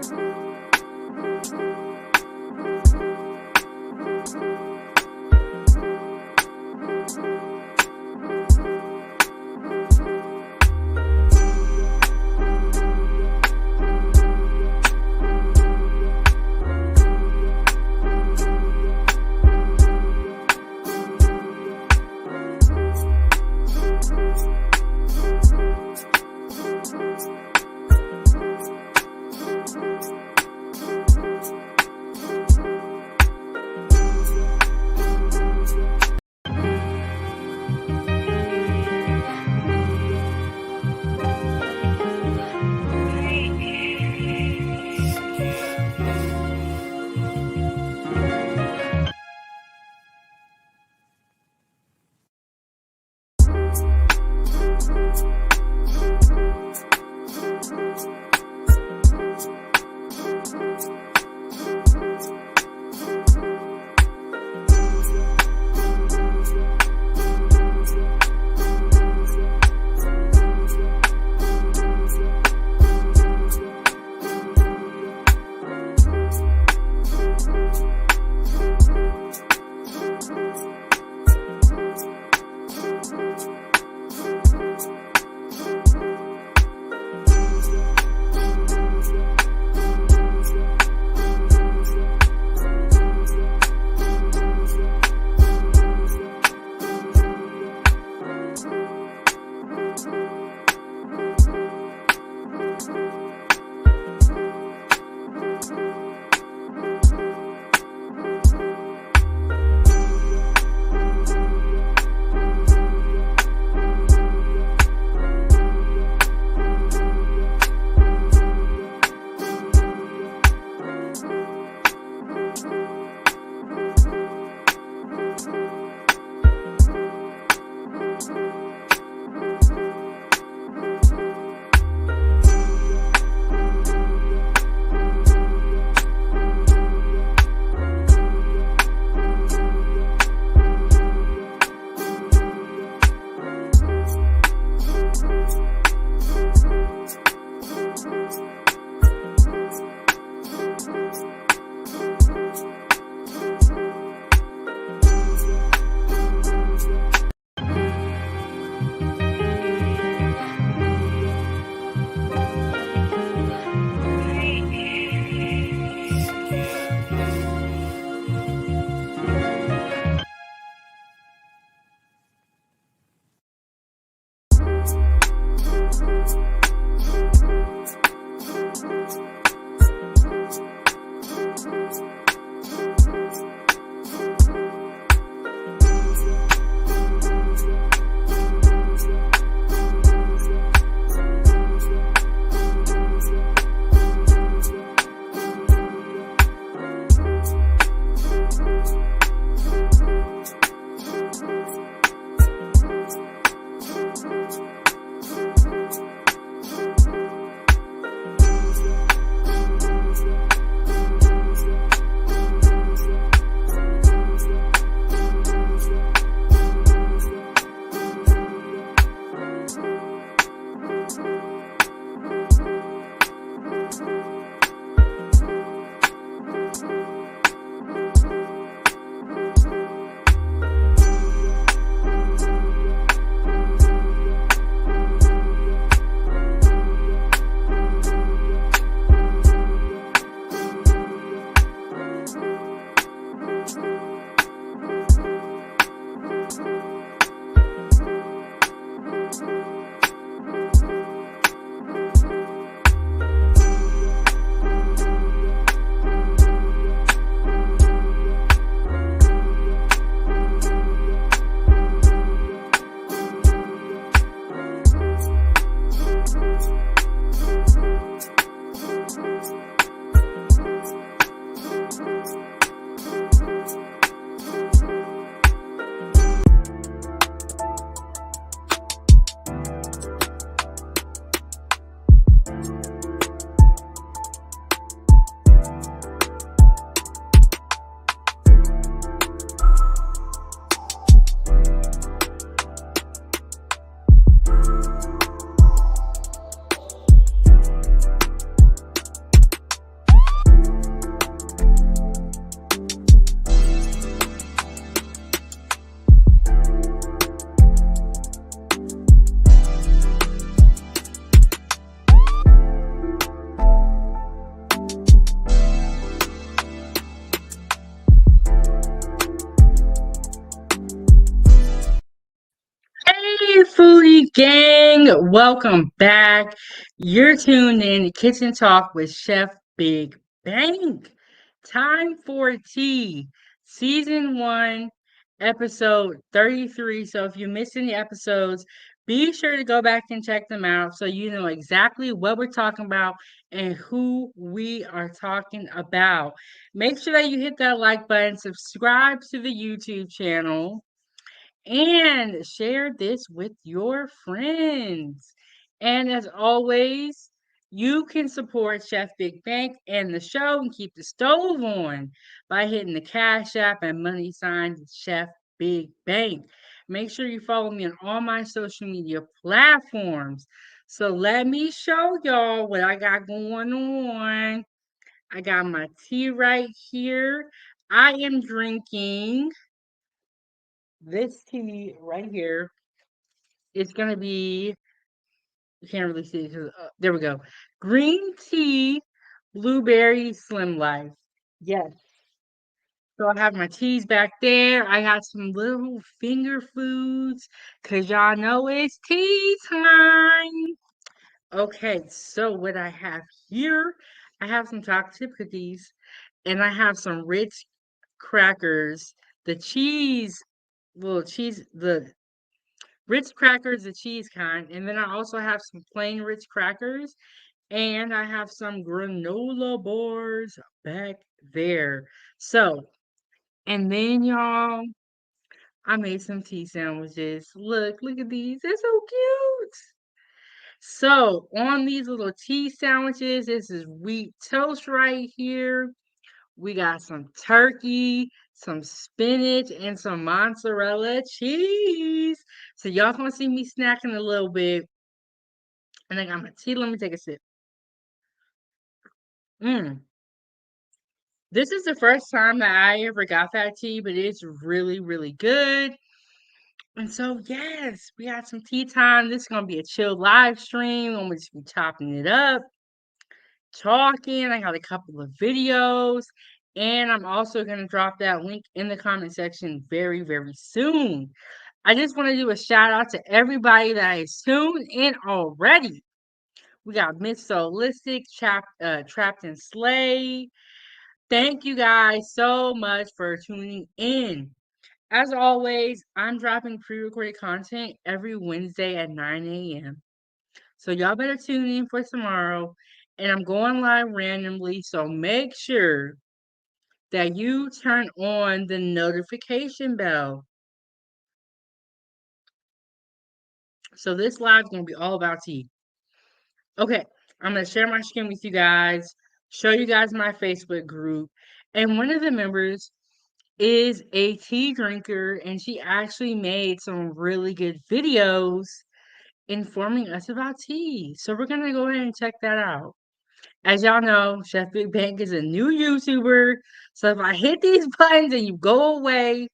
you. Gang, welcome back. You're tuned in to Kitchen Talk with Chef Big Bang. Time for tea. Season 1, episode 33. So if you missed any episodes, be sure to go back and check them out so you know exactly what we're talking about and who we are talking about. Make sure that you hit that like button, subscribe to the YouTube channel and share this with your friends. And as always, you can support Chef Big Bank and the show and keep the stove on by hitting the Cash App and money sign Chef Big Bank. Make sure you follow me on all my social media platforms. So let me show y'all what I got going on. I got my tea right here. I am drinking this tea right here. It's gonna be you can't really see it 'cause, there we go. Green tea, blueberry slim life. Yes. So I have my teas back there. I got some little finger foods because y'all know it's tea time. Okay, so what I have here, I have some chocolate chip cookies and I have some Ritz crackers. The cheese, the Ritz crackers, the cheese kind, and then I also have some plain Ritz crackers, and I have some granola bars back there. So, and then y'all, I made some tea sandwiches. Look at these. They're so cute. So, on these little tea sandwiches, this is wheat toast right here. We got some turkey, some spinach, and some mozzarella cheese. So y'all gonna see me snacking a little bit. And I got my tea. Let me take a sip. Mm. This is the first time that I ever got that tea, but it's really, really good. And so, yes, we got some tea time. This is gonna be a chill live stream. I'm gonna just be chopping it up, talking. I got a couple of videos, and I'm also gonna drop that link in the comment section very, very soon. I just want to do a shout out to everybody that is tuned in already. We got Miss Solistic, Trapped and Slay. Thank you guys so much for tuning in. As always, I'm dropping pre-recorded content every Wednesday at 9 a.m. So y'all better tune in for tomorrow. And I'm going live randomly, so make sure that you turn on the notification bell. So this live is gonna be all about tea. Okay, I'm gonna share my screen with you guys, show you guys my Facebook group, and one of the members is a tea drinker, and she actually made some really good videos informing us about tea. So we're gonna go ahead and check that out. As y'all know, Chef Big Bang is a new YouTuber. So if I hit these buttons and you go away,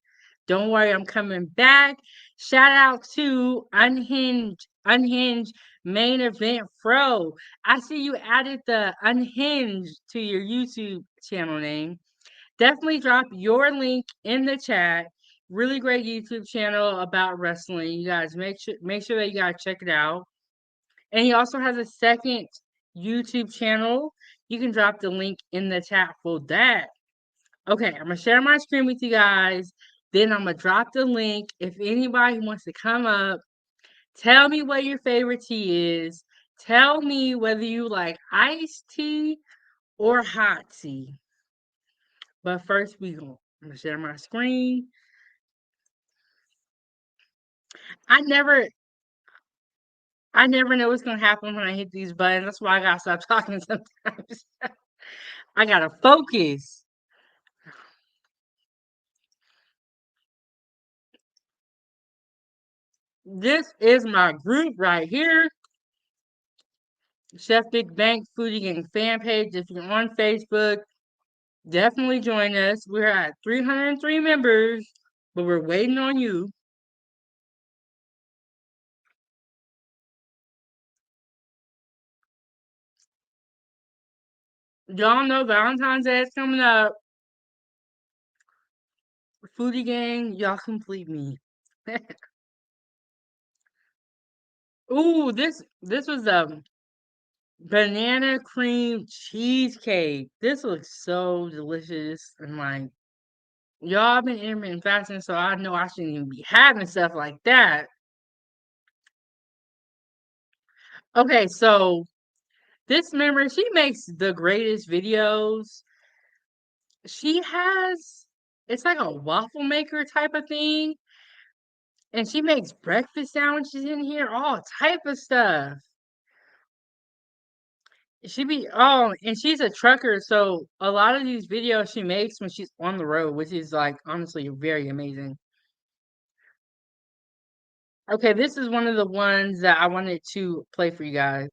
don't worry, I'm coming back. Shout out to Unhinged Main Event Fro. I see you added the Unhinged to your YouTube channel name. Definitely drop your link in the chat. Really great YouTube channel about wrestling. You guys make sure that you guys check it out. And he also has a second YouTube channel. You can drop the link in the chat for that. Okay, I'm gonna share my screen with you guys. Then I'm gonna drop the link. If anybody wants to come up, tell me what your favorite tea is. Tell me whether you like iced tea or hot tea. But first, I'm gonna share my screen. I never, I never know what's gonna happen when I hit these buttons. That's why I gotta stop talking sometimes. I gotta focus. This is my group right here. Chef Big Bank Foodie Gang fan page. If you're on Facebook, definitely join us. We're at 303 members, but we're waiting on you. Y'all know Valentine's Day is coming up. Foodie Gang, y'all complete me. Ooh, this was a banana cream cheesecake. This looks so delicious and like y'all been intermittent fasting, so I know I shouldn't even be having stuff like that. Okay, so this member, she makes the greatest videos. She has it's like a waffle maker type of thing, and she makes breakfast sandwiches in here, all type of stuff. And she's a trucker, so a lot of these videos she makes when she's on the road, which is like honestly very amazing. Okay, this is one of the ones that I wanted to play for you guys.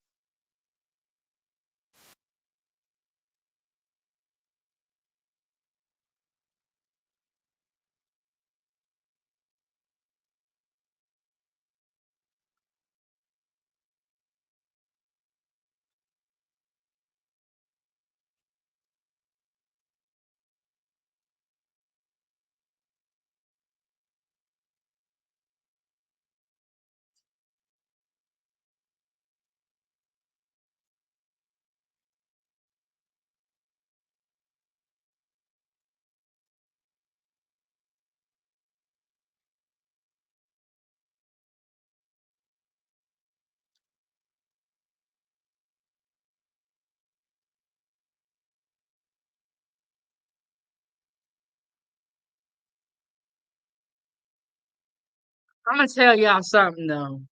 I'm gonna tell y'all something though.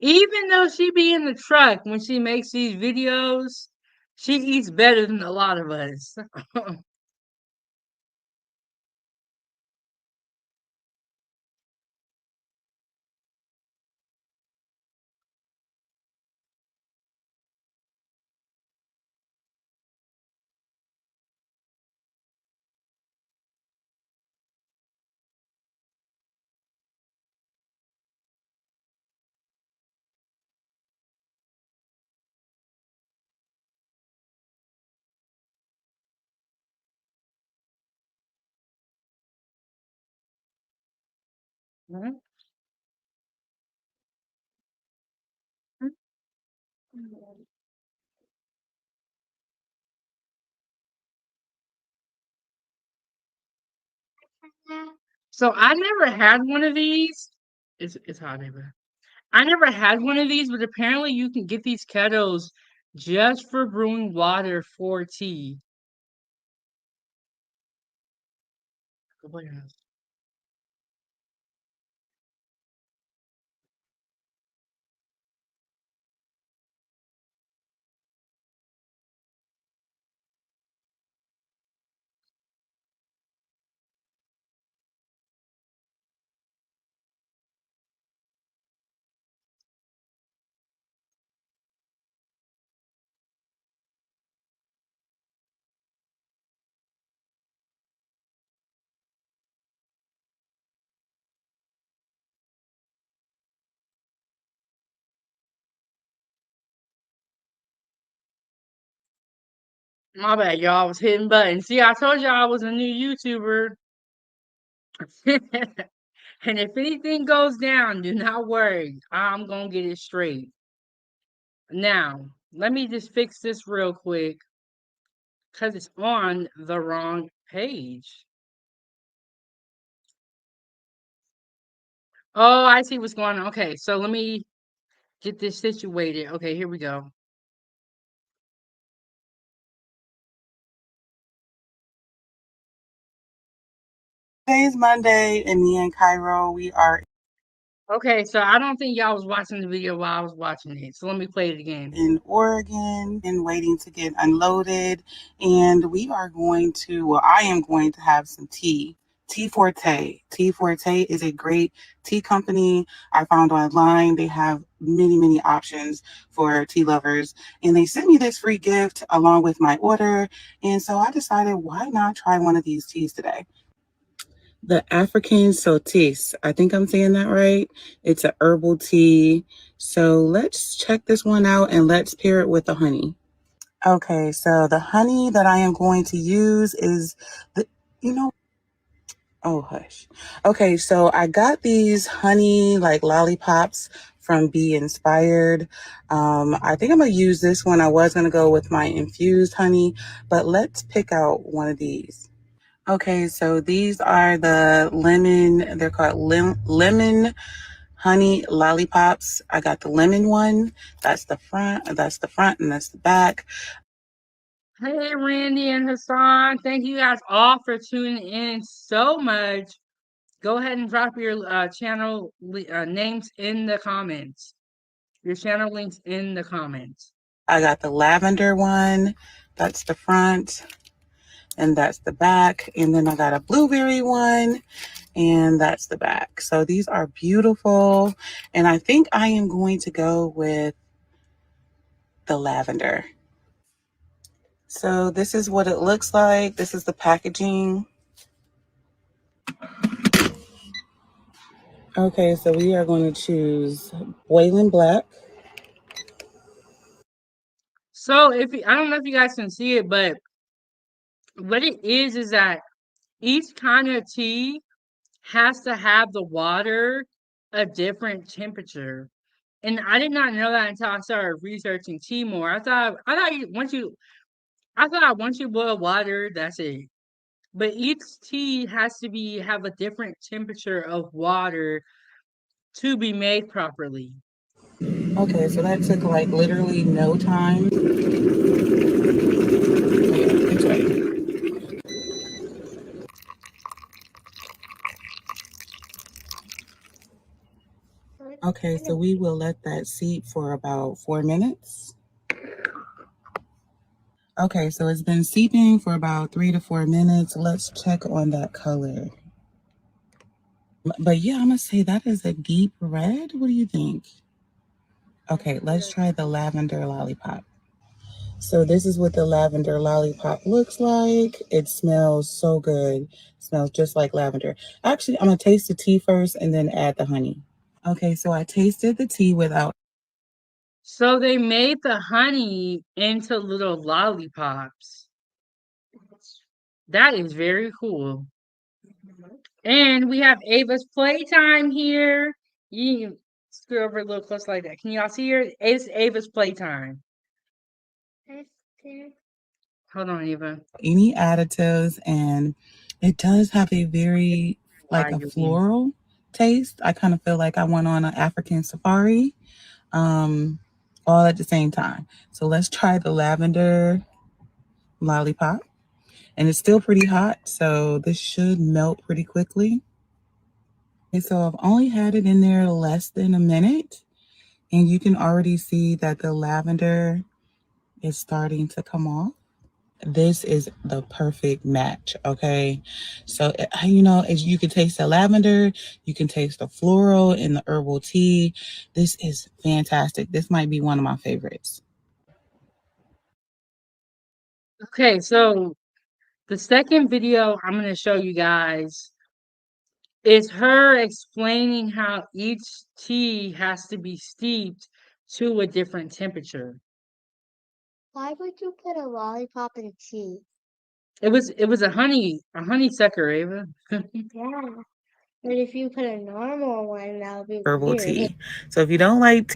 Even though she be in the truck when she makes these videos, she eats better than a lot of us. Mhm. So I never had one of these. It's hot, baby. I never had one of these, but apparently you can get these kettles just for brewing water for tea. What else? My bad, y'all. I was hitting buttons. See, I told y'all I was a new YouTuber. And if anything goes down, do not worry. I'm gonna get it straight. Now, let me just fix this real quick because it's on the wrong page. Oh, I see what's going on. Okay, so let me get this situated. Okay, here we go. Today is Monday, and me and Cairo, we are Okay, so I don't think y'all was watching the video while I was watching it. So let me play it again. in Oregon and waiting to get unloaded. And we are going to, well, I am going to have some tea. Tea Forte. Tea Forte is a great tea company I found online. They have many, many options for tea lovers. And they sent me this free gift along with my order. And so I decided, why not try one of these teas today? The African Sotis. I think I'm saying that right. It's a herbal tea. So let's check this one out and let's pair it with the honey. Okay, so the honey that I am going to use is the, you know, oh hush. Okay, so I got these honey like lollipops from Be Inspired. I think I'm going to use this one. I was going to go with my infused honey, but let's pick out one of these. Okay, so these are the lemon, they're called lemon honey lollipops. I got the lemon one. That's the front, and that's the back. Hey, Randy and Hassan. Thank you guys all for tuning in so much. Go ahead and drop your channel names in the comments. Your channel links in the comments. I got the lavender one. That's the front, and that's the back. And then I got a blueberry one, and that's the back. So these are beautiful. And I think I am going to go with the lavender. So this is what it looks like. This is the packaging. Okay, so we are going to choose Boiling Black. So I don't know if you guys can see it, but what it is that each kind of tea has to have the water a different temperature. And I did not know that until I started researching tea more. I thought once you boil water, that's it. But each tea has to have a different temperature of water to be made properly. Okay, so that took like literally no time. Yeah, it's right. Okay, so we will let that seep for about 4 minutes. Okay, so it's been seeping for about 3 to 4 minutes. Let's check on that color. But yeah, I'm gonna say that is a deep red. What do you think? Okay, let's try the lavender lollipop. So this is what the lavender lollipop looks like. It smells so good. It smells just like lavender. Actually, I'm gonna taste the tea first and then add the honey. Okay, so I tasted the tea without. So they made the honey into little lollipops. That is very cool. And we have Ava's playtime here. You can screw over a little close like that. Can y'all see her? It's Ava's playtime. Hold on, Ava. Any additives, and it does have a very like Why a you again? floral taste. I kind of feel like I went on an African safari, um, all at the same time. So let's try the lavender lollipop, and it's still pretty hot, so this should melt pretty quickly. Okay, so I've only had it in there less than a minute, and you can already see that the lavender is starting to come off. This is the perfect match. Okay, so as you can taste the lavender, you can taste the floral in the herbal tea. This is fantastic. This might be one of my favorites. Okay, so the second video I'm going to show you guys is her explaining how each tea has to be steeped to a different temperature. Why would you put a lollipop in tea? It was a honeysucker, Ava. Yeah. But if you put a normal one, that would be Herbal weird. tea. So if you don't like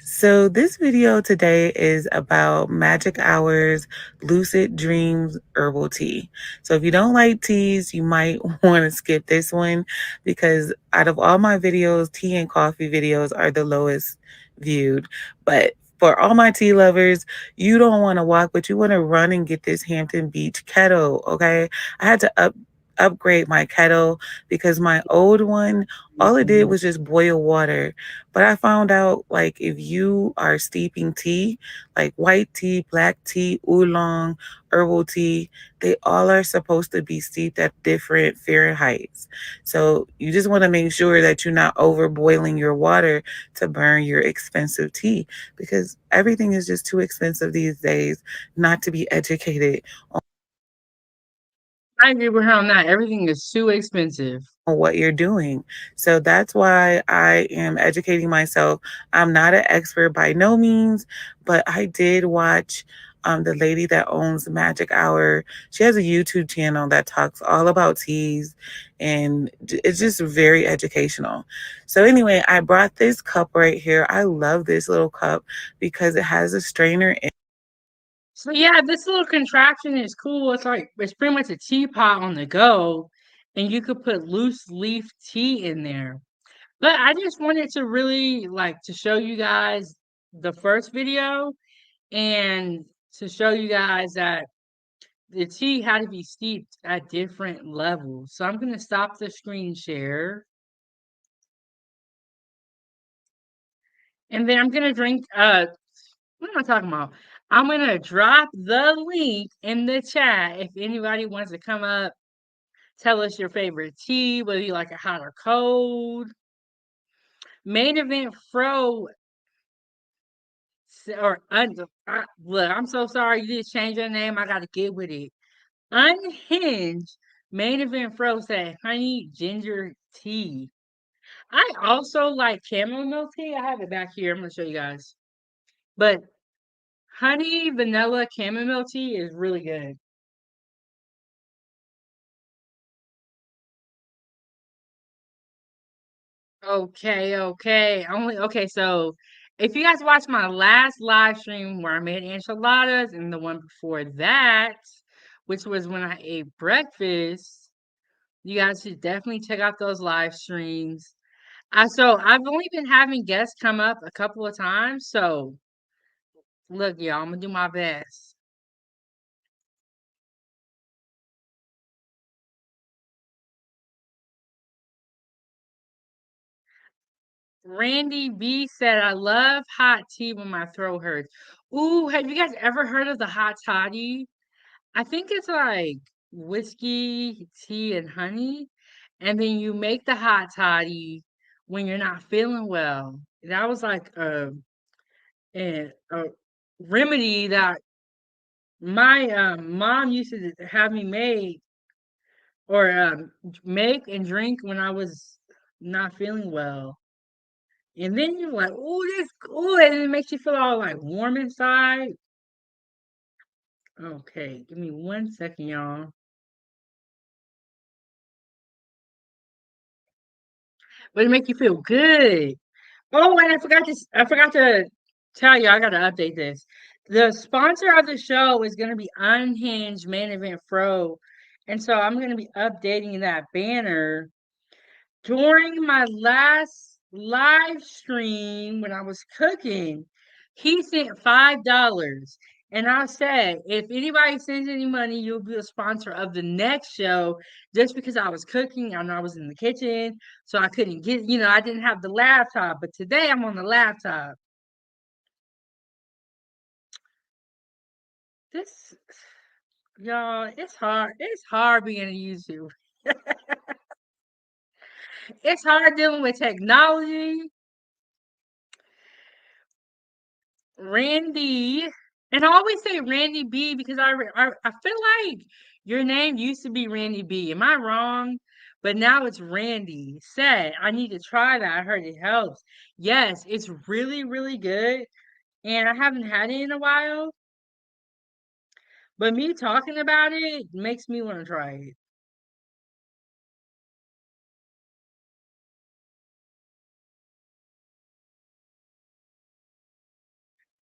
So, this video today is about Magic Hours Lucid Dreams Herbal Tea. So, if you don't like teas, you might want to skip this one because out of all my videos, tea and coffee videos are the lowest viewed. But for all my tea lovers, you don't want to walk, but you want to run and get this Hampton Beach kettle, okay? I had to upgrade my kettle because my old one, all it did was just boil water. But I found out like if you are steeping tea, like white tea, black tea, oolong, herbal tea, they all are supposed to be steeped at different Fahrenheits. So you just want to make sure that you're not over boiling your water to burn your expensive tea because everything is just too expensive these days not to be educated I agree with her on that. Everything is too expensive. on what you're doing. So that's why I am educating myself. I'm not an expert by no means, but I did watch The lady that owns Magic Hour, she has a YouTube channel that talks all about teas, and it's just very educational. So anyway, I brought this cup right here. I love this little cup because it has a strainer in. So yeah, this little contraption is cool. It's pretty much a teapot on the go, and you could put loose leaf tea in there. But I just wanted to really like to show you guys the first video and to show you guys that the tea had to be steeped at different levels. So I'm gonna stop the screen share, and then I'm gonna drink. What am I talking about? I'm gonna drop the link in the chat if anybody wants to come up, tell us your favorite tea, whether you like it hot or cold. Main Event Fro look, I'm so sorry you just changed your name. I gotta get with it. Unhinged Main Event Fro said honey ginger tea. I also like chamomile tea. I have it back here. I'm gonna show you guys. But honey vanilla chamomile tea is really good. Okay, okay. So if you guys watched my last live stream where I made enchiladas and the one before that, which was when I ate breakfast, you guys should definitely check out those live streams. So I've only been having guests come up a couple of times, so look, y'all, I'm gonna do my best. Randy B said, I love hot tea when my throat hurts. Ooh, have you guys ever heard of the hot toddy? I think it's like whiskey, tea, and honey, and then you make the hot toddy when you're not feeling well. That was like a remedy that my mom used to have me make or make and drink when I was not feeling well. And then you're like, oh, this, oh, and it makes you feel all like warm inside. Okay, give me 1 second, y'all. But it make you feel good. Oh, and I forgot to tell you, I gotta update this. The sponsor of the show is gonna be Unhinged Main Event Fro. And so I'm gonna be updating that banner during my last live stream when I was cooking. He sent $5. And I said, if anybody sends any money, you'll be a sponsor of the next show. Just because I was cooking, I know I was in the kitchen, so I couldn't get, I didn't have the laptop. But today I'm on the laptop. This, y'all, it's hard. It's hard being a YouTuber. It's hard dealing with technology. Randy, and I always say Randy B because I feel like your name used to be Randy B. Am I wrong? But now it's Randy. Said I need to try that. I heard it helps. Yes, it's really, really good. And I haven't had it in a while. But me talking about it makes me want to try it.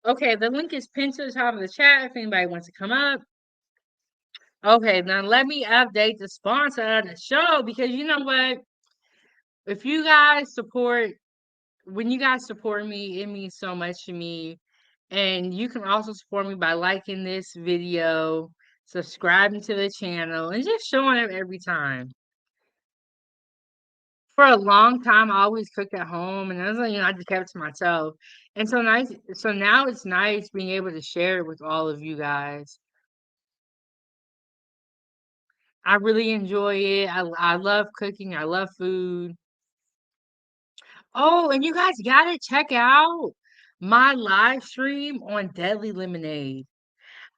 Okay, the link is pinned to the top of the chat if anybody wants to come up. Okay, now let me update the sponsor of the show because you know what? If you guys support when you guys support me, it means so much to me. And you can also support me by liking this video, subscribing to the channel, and just showing up every time. For a long time, I always cooked at home, and I was like, I just kept it to myself. And so nice. So now it's nice being able to share it with all of you guys. I really enjoy it. I love cooking. I love food. Oh, and you guys gotta check out my live stream on Deadly Lemonade.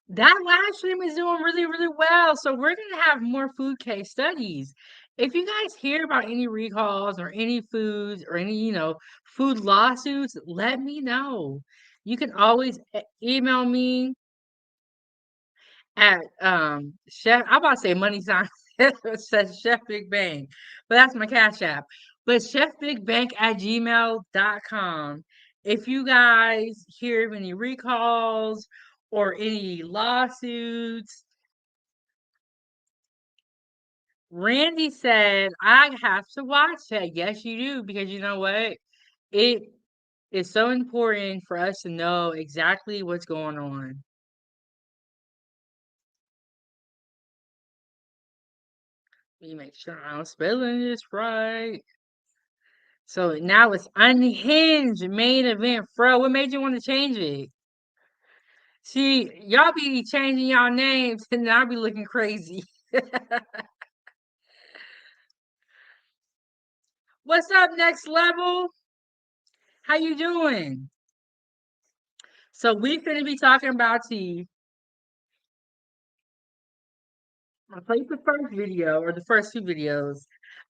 That live stream is doing really, really well. So we're gonna have more food case studies. If you guys hear about any recalls or any foods or any, food lawsuits, let me know. You can always email me at Chef. I'm about to say money sign. It says Chef Big Bang, but that's my Cash App. But chefbigbank@gmail.com. If you guys hear of any recalls or any lawsuits, Randy said I have to watch that. Yes, you do, because you know what? It is so important for us to know exactly what's going on. Let me make sure I'm spelling this right. So now it's Unhinged main event, Fro. What made you want to change it? See, y'all be changing y'all names and I'll be looking crazy. What's up, next level? How you doing? So we finna be talking about tea. I played the first video or the first two videos.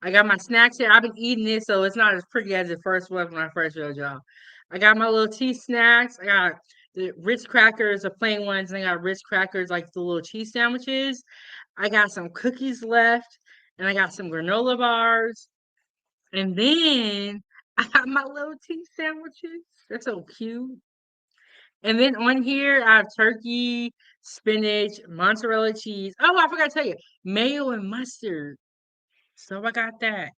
I got my snacks here. I've been eating this, so it's not as pretty as the first was when I first showed y'all. I got my little tea snacks. I got the Ritz crackers, the plain ones, and I got Ritz crackers like the little cheese sandwiches. I got some cookies left, and I got some granola bars. And then I got my little tea sandwiches. They're so cute. And then on here, I have turkey, spinach, mozzarella cheese. Oh, I forgot to tell you, mayo and mustard. So I got that.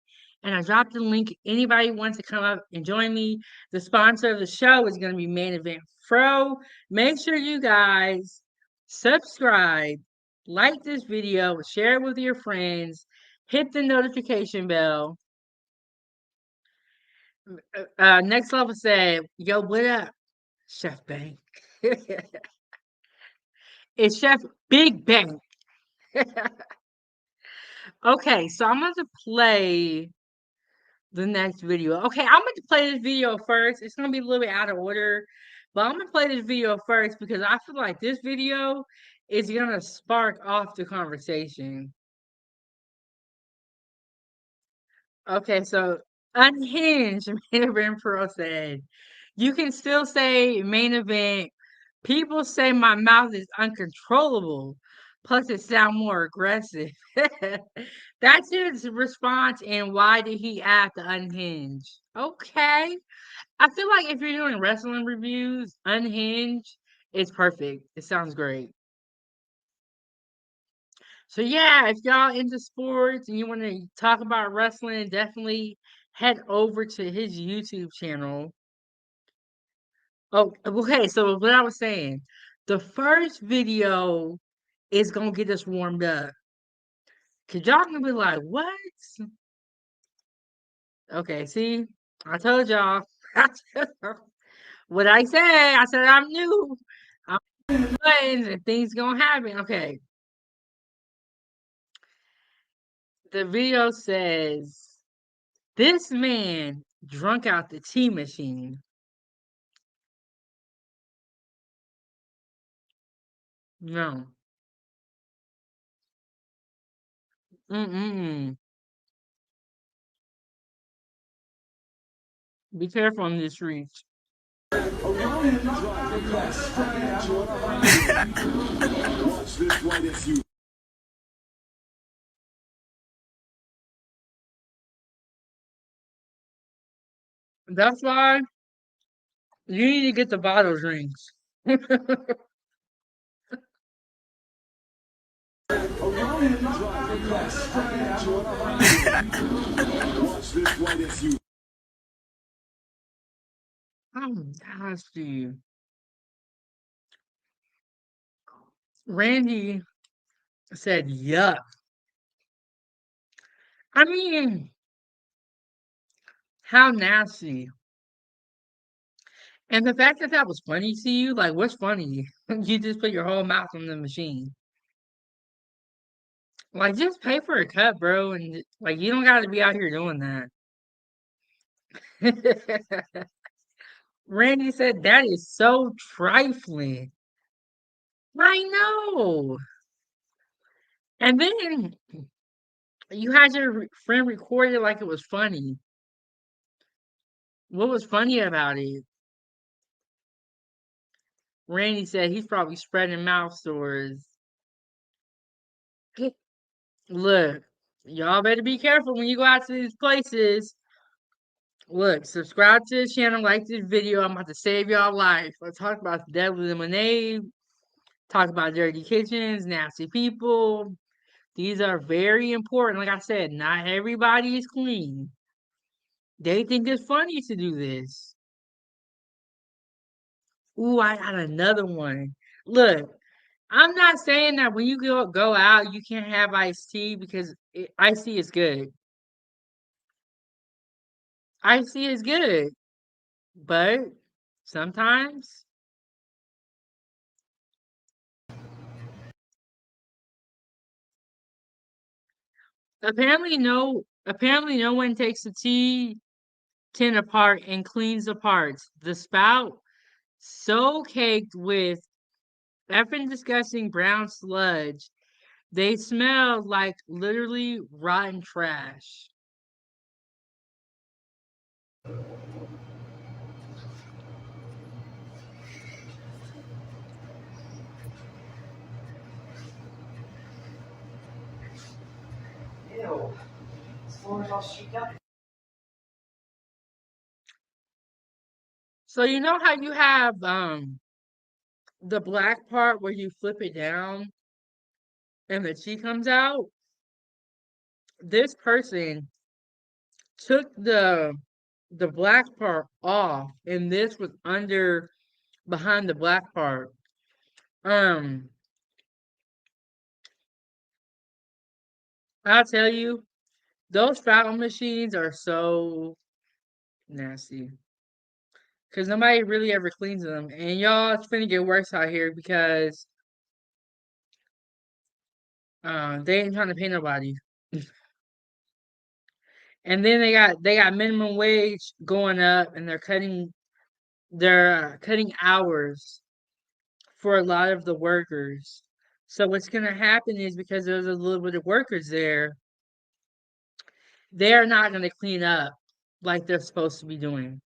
And I dropped the link. Anybody wants to come up and join me. The sponsor of the show is going to be Main Event Fro. Make sure you guys subscribe, like this video, share it with your friends, hit the notification bell. Next level said, yo, what up, Chef Bang? It's Chef Big Bang. Okay, so I'm going to play the next video. Okay, I'm going to play this video first. It's going to be a little bit out of order, but I'm going to play this video first because I feel like this video is going to spark off the conversation. Okay, so Unhinged Main Event Pro said, you can still say main event. People say my mouth is uncontrollable. Plus, it sounds more aggressive. That's his response. And why did he add the unhinged? Okay. I feel like if you're doing wrestling reviews, unhinged is perfect. It sounds great. So yeah, if y'all into sports and you want to talk about wrestling, definitely head over to his YouTube channel. Oh, okay. So what I was saying, the first video is gonna get us warmed up. Cause y'all gonna be like, what? Okay, see, I told y'all. What I say, I said I'm new. I'm buttons and things gonna happen. Okay, the video says this man drunk out the tea machine. No. Mm-mm. Be careful on this streets. That's why you need to get the bottle drinks. I'm nasty. Randy said, yuck. I mean, how nasty. And the fact that that was funny to you, like, what's funny? You just put your whole mouth on the machine. Like, just pay for a cut, bro. And, like, you don't got to be out here doing that. Randy said, that is so trifling. I know. And then you had your friend record it like it was funny. What was funny about it? Randy said he's probably spreading mouth sores. Look, y'all better be careful when you go out to these places. Look, subscribe to the channel, like this video. I'm about to save y'all life. Let's talk about the deadly lemonade, talk about dirty kitchens, nasty people. These are very important. Like I said, not everybody is clean. They think it's funny to do this. Ooh, I got another one. Look, I'm not saying that when you go out, you can't have iced tea because iced tea is good. Iced tea is good, but sometimes apparently no one takes the tea tin apart and cleans the parts. The spout so caked with effing disgusting brown sludge. They smell like literally rotten trash. So you know how you have the black part where you flip it down and the tea comes out? This person took the black part off and this was under behind the black part. Um, I'll tell you, those fountain machines are so nasty because nobody really ever cleans them. And y'all, it's gonna get worse out here because they ain't trying to pay nobody. And then they got minimum wage going up, and they're cutting hours for a lot of the workers. So what's gonna happen is because there's a little bit of workers there, they're not gonna clean up like they're supposed to be doing.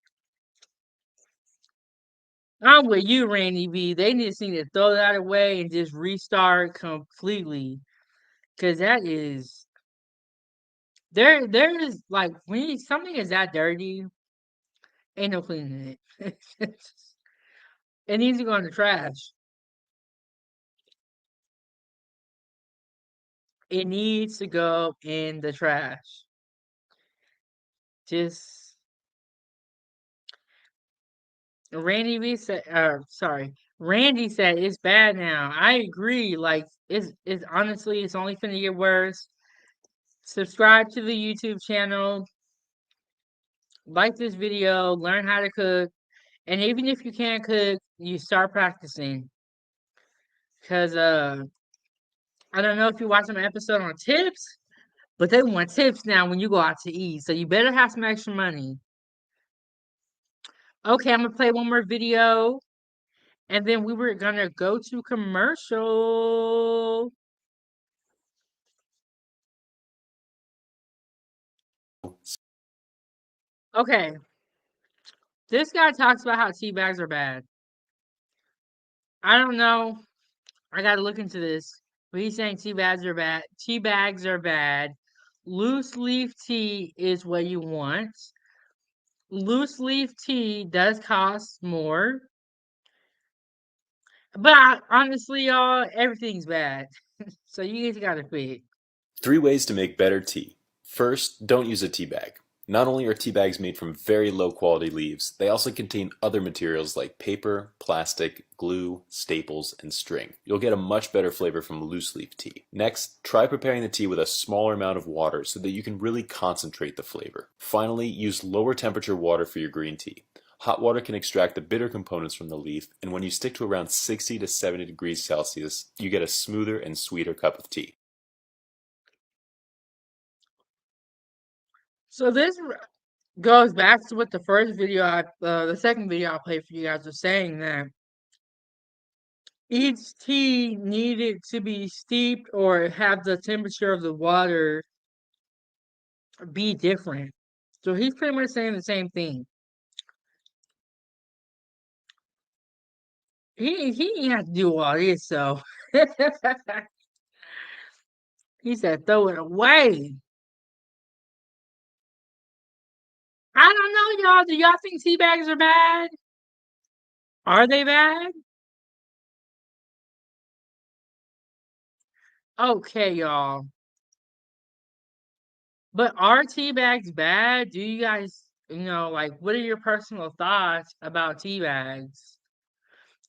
I'm with you, Randy B. They just need to throw that away and just restart completely. Cause that is there is like when something is that dirty, ain't no cleaning it. It needs to go in the trash. It needs to go in the trash. Just Randy B said, sorry, Randy said it's bad now. I agree. Like it's honestly it's only finna get worse. Subscribe to the YouTube channel, like this video, learn how to cook, and even if you can't cook, you start practicing. Cause I don't know if you watched an episode on tips, but they want tips now when you go out to eat. So you better have some extra money. Okay, I'm gonna play one more video. And then we were gonna go to commercial. Okay, this guy talks about how tea bags are bad. I don't know. I gotta look into this. But he's saying tea bags are bad. Tea bags are bad. Loose leaf tea is what you want. Loose leaf tea does cost more. But honestly, y'all, everything's bad. So you guys gotta pick. 3 ways to make better tea. First, don't use a tea bag. Not only are tea bags made from very low quality leaves, they also contain other materials like paper, plastic, glue, staples, and string. You'll get a much better flavor from loose leaf tea. Next, try preparing the tea with a smaller amount of water so that you can really concentrate the flavor. Finally, use lower temperature water for your green tea. Hot water can extract the bitter components from the leaf, and when you stick to around 60 to 70 degrees Celsius, you get a smoother and sweeter cup of tea. So this goes back to what the first video the second video I played for you guys was saying that each tea needed to be steeped or have the temperature of the water be different. So he's pretty much saying the same thing. He didn't have to do all this, so He said, throw it away. I don't know, y'all. Do y'all think tea bags are bad? Are they bad? Okay, y'all. But are tea bags bad? Do you guys, like, what are your personal thoughts about tea bags?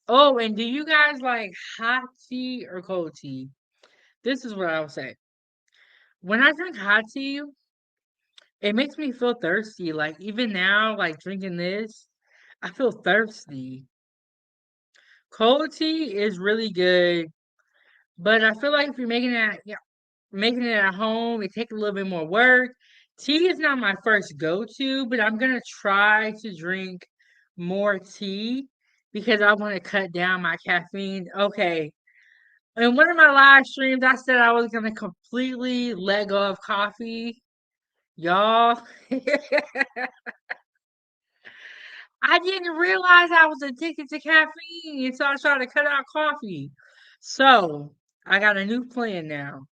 Oh, and do you guys like hot tea or cold tea? This is what I would say. When I drink hot tea, it makes me feel thirsty. Like, even now, like drinking this, I feel thirsty. Cold tea is really good, but I feel like if you're making it at home, it takes a little bit more work. Tea is not my first go-to, but I'm gonna try to drink more tea because I want to cut down my caffeine. Okay. In one of my live streams, I said I was gonna completely let go of coffee. Y'all, I didn't realize I was addicted to caffeine, so I started to cut out coffee. So I got a new plan now.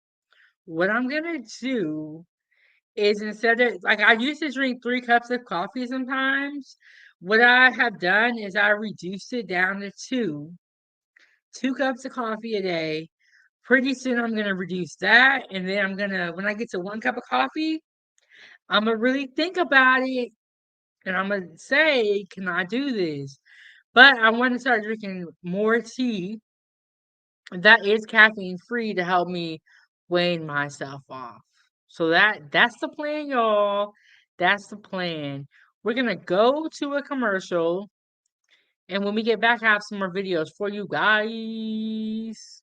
What I'm gonna do is instead of like I used to drink 3 cups of coffee sometimes. What I have done is I reduced it down to 2 cups of coffee a day. Pretty soon I'm gonna reduce that, and then I'm gonna when I get to 1 cup of coffee, I'm gonna really think about it, and I'm gonna say, "Can I do this?" But I want to start drinking more tea that is caffeine free to help me wean myself off. So that's the plan, y'all. That's the plan. We're gonna go to a commercial, and when we get back, I have some more videos for you guys.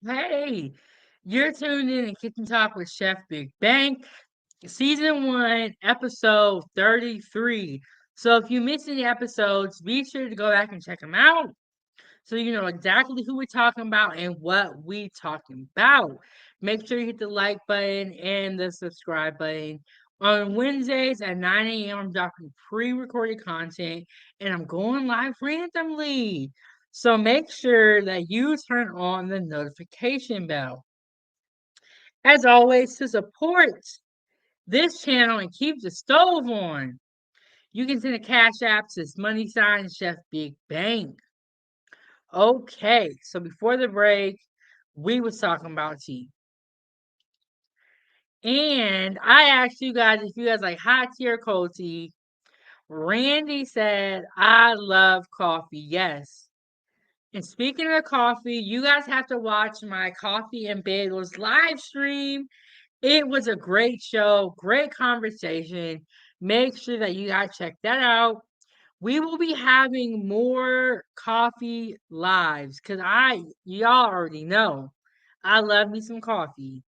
Hey, you're tuned in to Kitchen Talk with Chef Big Bang, Season 1, Episode 33. So if you missed any episodes, be sure to go back and check them out so you know exactly who we're talking about and what we talking about. Make sure you hit the like button and the subscribe button. On Wednesdays at 9 a.m., I'm dropping pre-recorded content and I'm going live randomly. So make sure that you turn on the notification bell. As always, to support this channel and keep the stove on, you can send a cash app to Money Sign Chef Big Bang. Okay, so before the break, we was talking about tea. And I asked you guys if you guys like hot tea or cold tea. Randy said, I love coffee. Yes. And speaking of coffee, you guys have to watch my Coffee and Bagels live stream. It was a great show, great conversation. Make sure that you guys check that out. We will be having more coffee lives because y'all already know, I love me some coffee.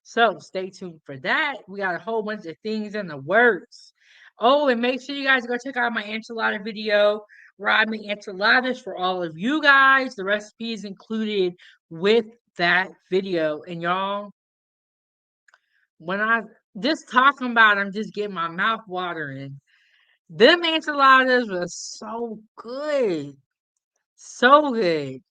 So stay tuned for that. We got a whole bunch of things in the works. Oh, and make sure you guys go check out my enchilada video where I make enchiladas for all of you guys. The recipe is included with that video. And y'all, when I just talking about I'm just getting my mouth watering. Them enchiladas were so good. So good.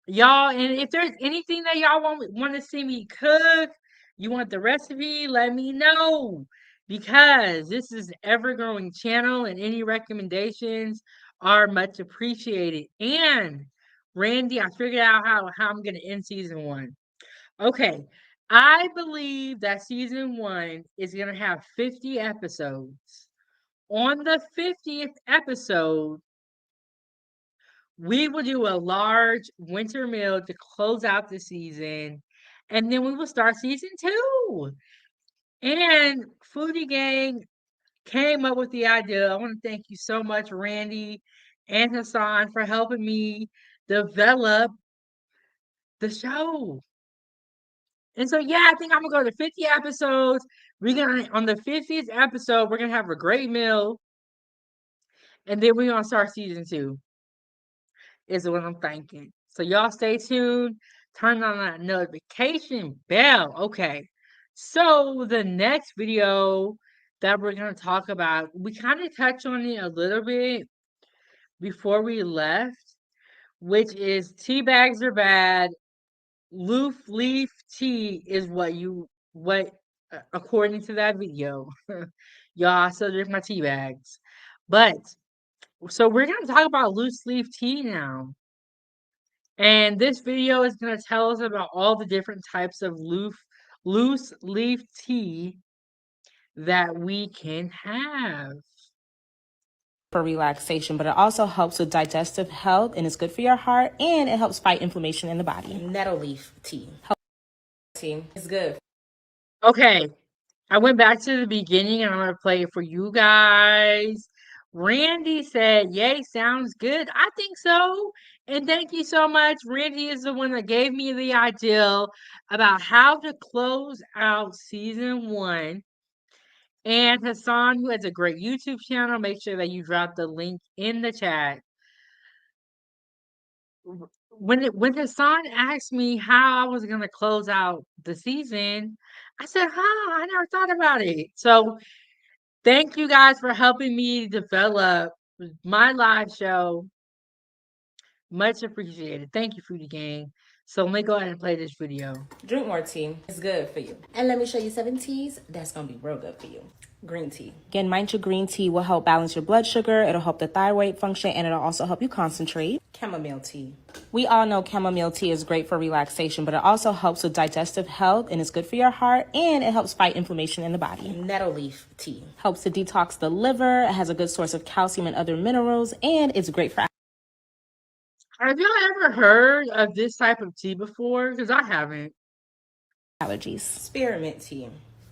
Y'all, and if there's anything that y'all want to see me cook, you want the recipe, let me know. Because this is an ever growing channel and any recommendations are much appreciated. And Randy, I figured out how I'm gonna end season one. Okay. I believe that season one is gonna have 50 episodes. On the 50th episode, we will do a large winter meal to close out the season, and then we will start season two. And Foodie Gang came up with the idea. I want to thank you so much, Randy and Hassan, for helping me develop the show. And so, yeah, I think I'm gonna go to 50 episodes. We're gonna on the 50th episode, we're gonna have a great meal, and then we're gonna start season two. Is what I'm thinking. So y'all stay tuned. Turn on that notification bell. Okay. So the next video that we're gonna talk about, we kind of touched on it a little bit before we left, which is tea bags are bad. Loose leaf tea is what according to that video. Y'all I still drink my tea bags. But so we're gonna talk about loose leaf tea now. And this video is going to tell us about all the different types of loose leaf tea that we can have. For relaxation, but it also helps with digestive health and it's good for your heart and it helps fight inflammation in the body. Nettle leaf tea. Tea is good. Okay, I went back to the beginning and I'm going to play it for you guys. Randy said, yay, sounds good. I think so. And thank you so much. Randy is the one that gave me the idea about how to close out season one. And Hassan, who has a great YouTube channel, make sure that you drop the link in the chat. When Hassan asked me how I was gonna close out the season, I said, "Huh, I never thought about it." So thank you guys for helping me develop my live show. Much appreciated. Thank you, Foodie Gang. So let me go ahead and play this video. Drink more tea. It's good for you. And let me show you 7 teas that's going to be real good for you. Green tea. Again, mind your green tea will help balance your blood sugar. It'll help the thyroid function and it'll also help you concentrate. Chamomile tea. We all know chamomile tea is great for relaxation, but it also helps with digestive health and it's good for your heart and it helps fight inflammation in the body. Nettle leaf tea. Helps to detox the liver. It has a good source of calcium and other minerals and it's great for Have y'all ever heard of this type of tea before? Because I haven't. allergies. Spearmint tea.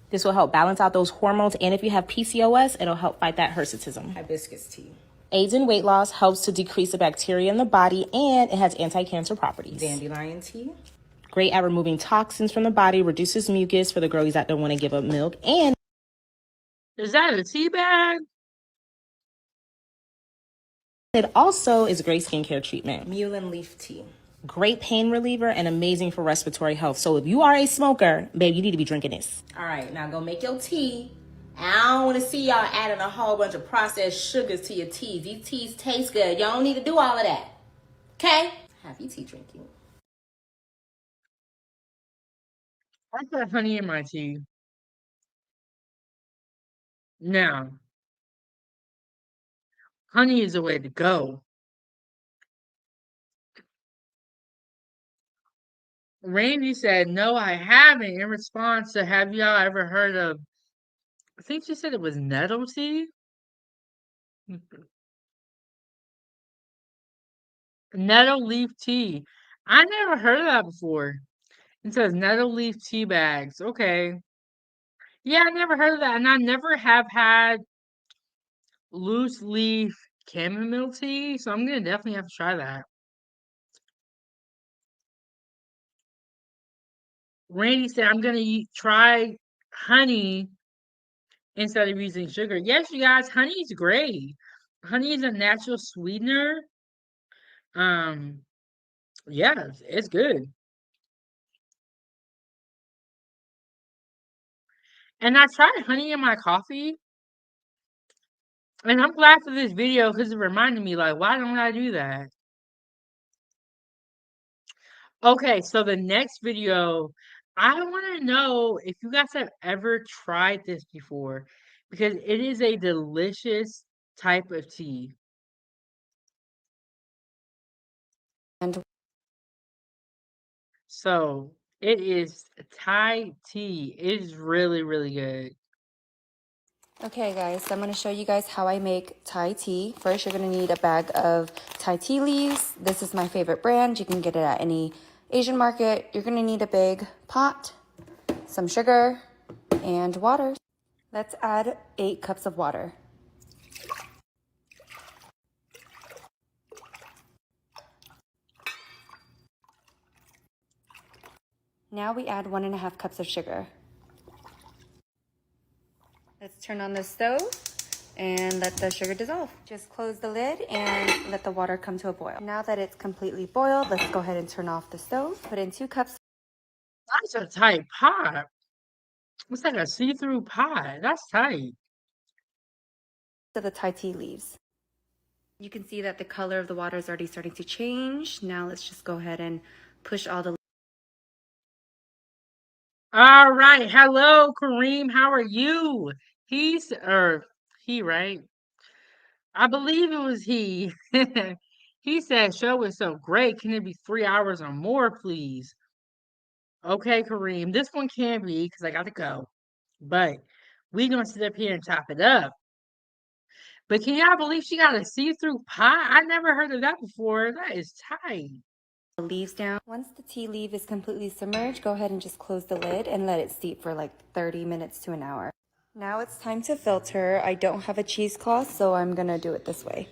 This will help balance out those hormones, and if you have PCOS, it'll help fight that hirsutism. Hibiscus tea. Aids in weight loss, helps to decrease the bacteria in the body, and it has anti-cancer properties. Dandelion tea. Great at removing toxins from the body, reduces mucus for the girlies that don't want to give up milk, and Is that a tea bag? it also is a great skincare treatment. Mullein leaf tea. Great pain reliever and amazing for respiratory health. So if you are a smoker, babe, you need to be drinking this. All right, now go make your tea. I don't want to see y'all adding a whole bunch of processed sugars to your teas. These teas taste good. Y'all don't need to do all of that. Okay? Happy tea drinking. I put honey in my tea. Now, honey is the way to go. Randy said, no, I haven't. In response to, have y'all ever heard of, I think she said it was nettle tea? Nettle leaf tea. I never heard of that before. It says nettle leaf tea bags. Okay. Yeah, I never heard of that. And I never have had loose leaf chamomile tea. So I'm going to definitely have to try that. Randy said, I'm going to try honey instead of using sugar. Yes, you guys, honey is great. Honey is a natural sweetener. Um, yeah, it's good. And I tried honey in my coffee, and I'm glad for this video because it reminded me, like, why don't I do that? Okay, so the next video, I want to know if you guys have ever tried this before because it is a delicious type of tea. And So it is Thai tea. It is really, really good. okay, guys, so I'm going to show you guys how I make Thai tea. First, you're going to need a bag of Thai tea leaves. This is my favorite brand. You can get it at any Asian market. You're going to need a big pot, some sugar, and water. Let's add 8 cups of water. Now we add 1.5 cups of sugar. Let's turn on the stove and let the sugar dissolve. Just close the lid and let the water come to a boil. Now that it's completely boiled, let's go ahead and turn off the stove. Put in 2 cups That's a tight pot. It's like a see-through pot. That's tight. of the Thai tea leaves. You can see that the color of the water is already starting to change. Now let's just go ahead and push all the. All right. Hello, Kareem. How are you? He, right? I believe it was he. He said, show is so great. Can it be 3 hours or more, please? Okay, Kareem. This one can be because I got to go. But we going to sit up here and top it up. But can y'all believe she got a see-through pot? I never heard of that before. That is tight. Leaves down. Once the tea leaf is completely submerged, go ahead and just close the lid and let it steep for like 30 minutes to an hour. Now it's time to filter. I don't have a cheesecloth, so I'm gonna do it this way.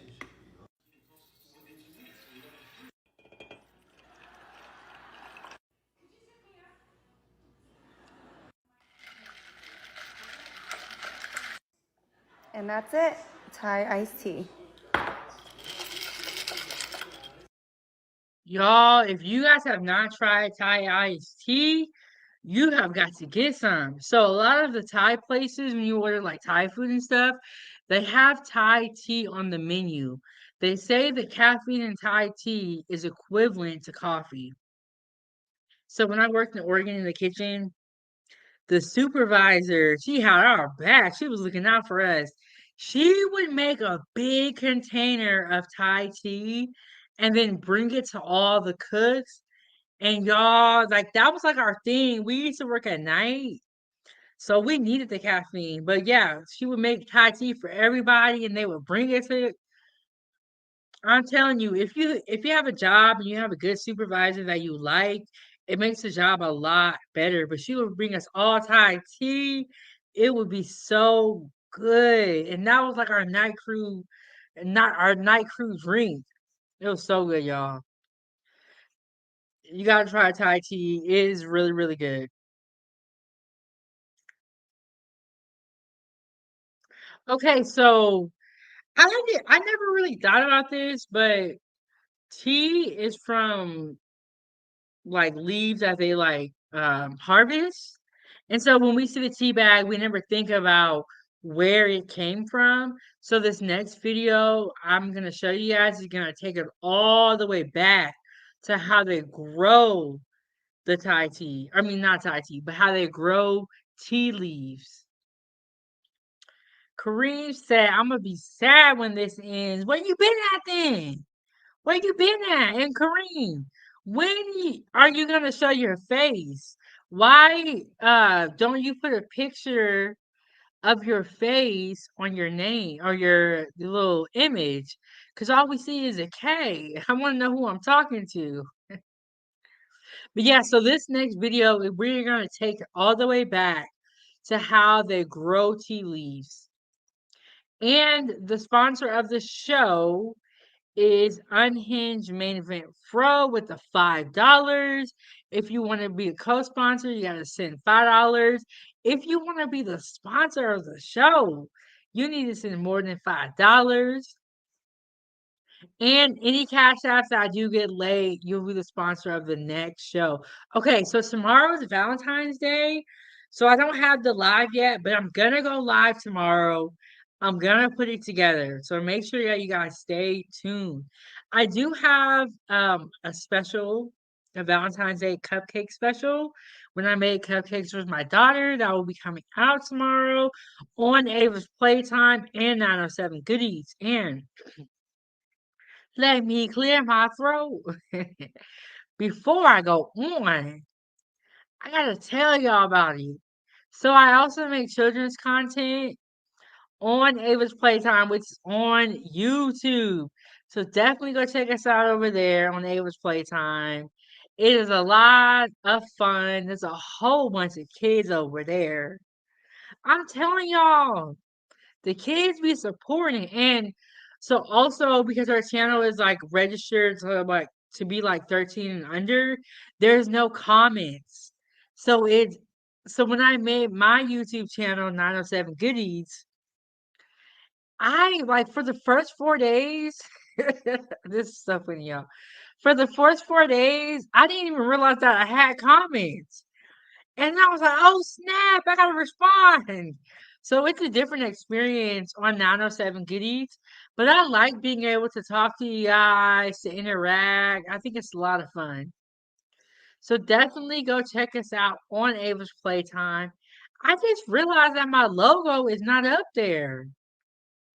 And that's it, Thai iced tea. Y'all, if you guys have not tried Thai iced tea, you have got to get some. So a lot of the Thai places, when you order like Thai food and stuff, they have Thai tea on the menu. They say the caffeine in Thai tea is equivalent to coffee. So when I worked in Oregon in the kitchen, the supervisor, she had our back. She was looking out for us. She would make a big container of Thai tea and then bring it to all the cooks. And y'all, like that was like our thing. We used to work at night, so we needed the caffeine. But yeah, she would make Thai tea for everybody and they would bring it to. I'm telling you, if you have a job and you have a good supervisor that you like, it makes the job a lot better. But she would bring us all Thai tea. It would be so good. And that was like our night crew, not our night crew drink. It was so good, y'all. You gotta try Thai tea. It is really, really good. Okay, so I never really thought about this, but tea is from like leaves that they like harvest. And so when we see the tea bag, we never think about where it came from. So this next video I'm gonna show you guys is gonna take it all the way back to how they grow the Thai tea. I mean not Thai tea, but how they grow tea leaves. Kareem said, I'm gonna be sad when this ends. Where you been at then? Where you been at? And Kareem, Are you gonna show your face? Why don't you put a picture of your face on your name or your little image? Because all we see is a K. I want to know who I'm talking to. But yeah, so this next video, we're gonna take it all the way back to how they grow tea leaves. And the sponsor of the show is Unhinged Main Event Fro with the $5. If you want to be a co-sponsor, you gotta send $5. If you want to be the sponsor of the show, you need to send more than $5. And any cash apps that I do get late, you'll be the sponsor of the next show. Okay, so tomorrow is Valentine's Day. So I don't have the live yet, but I'm gonna go live tomorrow. I'm gonna put it together. So make sure that you guys stay tuned. I do have a special, a Valentine's Day cupcake special. When I made cupcakes with my daughter, that will be coming out tomorrow on Ava's Playtime and 907 Goodies. And let me clear my throat. Before I go on, I gotta tell y'all about it. So I also make children's content on Ava's Playtime, which is on YouTube. So definitely go check us out over there on Ava's Playtime. It is a lot of fun. There's a whole bunch of kids over there. I'm telling y'all, the kids be supporting. And so also because our channel is like registered to be like 13 and under, there's no comments. So when I made my YouTube channel 907 Goodies, I like for the first 4 days, this is so funny, y'all. For the first 4 days, I didn't even realize that I had comments. And I was like, oh snap, I gotta respond. So it's a different experience on 907 Goodies. But I like being able to talk to you guys, to interact. I think it's a lot of fun. So definitely go check us out on Ava's Playtime. I just realized that my logo is not up there.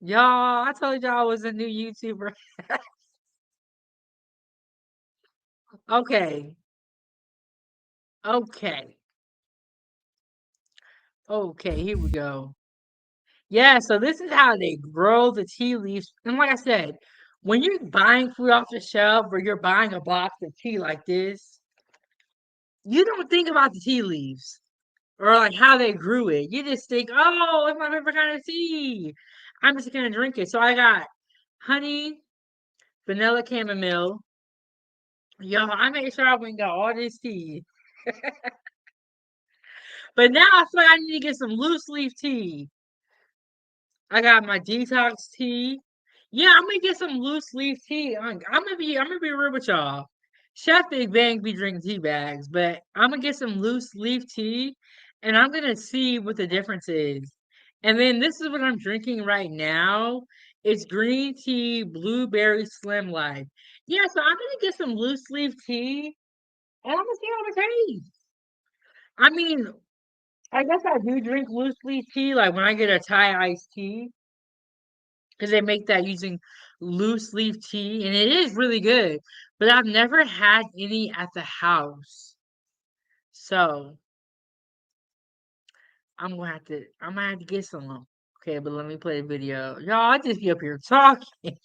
Y'all, I told y'all I was a new YouTuber. Okay. Okay. Okay, here we go. Yeah, so this is how they grow the tea leaves. And like I said, when you're buying food off the shelf or you're buying a box of tea like this, you don't think about the tea leaves or like how they grew it. You just think, oh, it's my favorite kind of tea. I'm just gonna drink it. So I got honey, vanilla chamomile. Y'all, I made sure I went and got all this tea. But now I feel like I need to get some loose leaf tea. I got my detox tea. Yeah, I'm gonna get some loose leaf tea. I'm gonna be real with y'all. Chef Big Bang be drinking tea bags, but I'm gonna get some loose leaf tea and I'm gonna see what the difference is. And then this is what I'm drinking right now. It's green tea, blueberry slim life. Yeah, so I'm gonna get some loose leaf tea and I'm gonna see how it tastes. I mean, I guess I do drink loose leaf tea, like when I get a Thai iced tea, because they make that using loose leaf tea, and it is really good. But I've never had any at the house, so I'm gonna have to get some. Okay, but let me play the video. Y'all, I just be up here talking.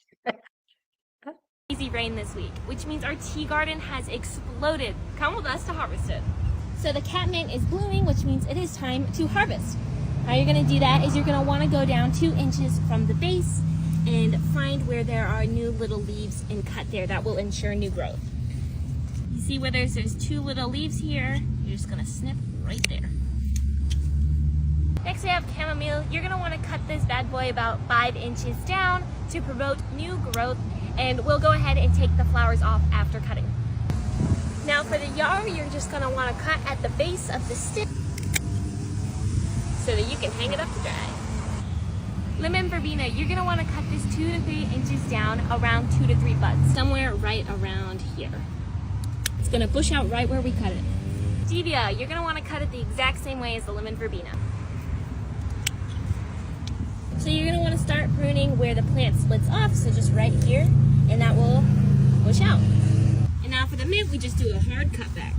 Easy rain this week, which means our tea garden has exploded. Come with us to harvest it. So the catmint is blooming, which means it is time to harvest. How you're gonna do that is you're gonna wanna go down 2 inches from the base and find where there are new little leaves and cut there. That will ensure new growth. You see where there's 2 little leaves here, you're just gonna snip right there. Next we have chamomile. You're gonna wanna cut this bad boy about 5 inches down to promote new growth, and we'll go ahead and take the flowers off after cutting. Now for the yarrow, you're just gonna wanna cut at the base of the stick so that you can hang it up to dry. Lemon verbena, you're gonna wanna cut this 2 to 3 inches down, around 2 to 3 buds, somewhere right around here. It's gonna bush out right where we cut it. Stevia, you're gonna wanna cut it the exact same way as the lemon verbena. So you're gonna wanna start pruning where the plant splits off, so just right here, and that will bush out. And now Now for the mint, we just do a hard cut back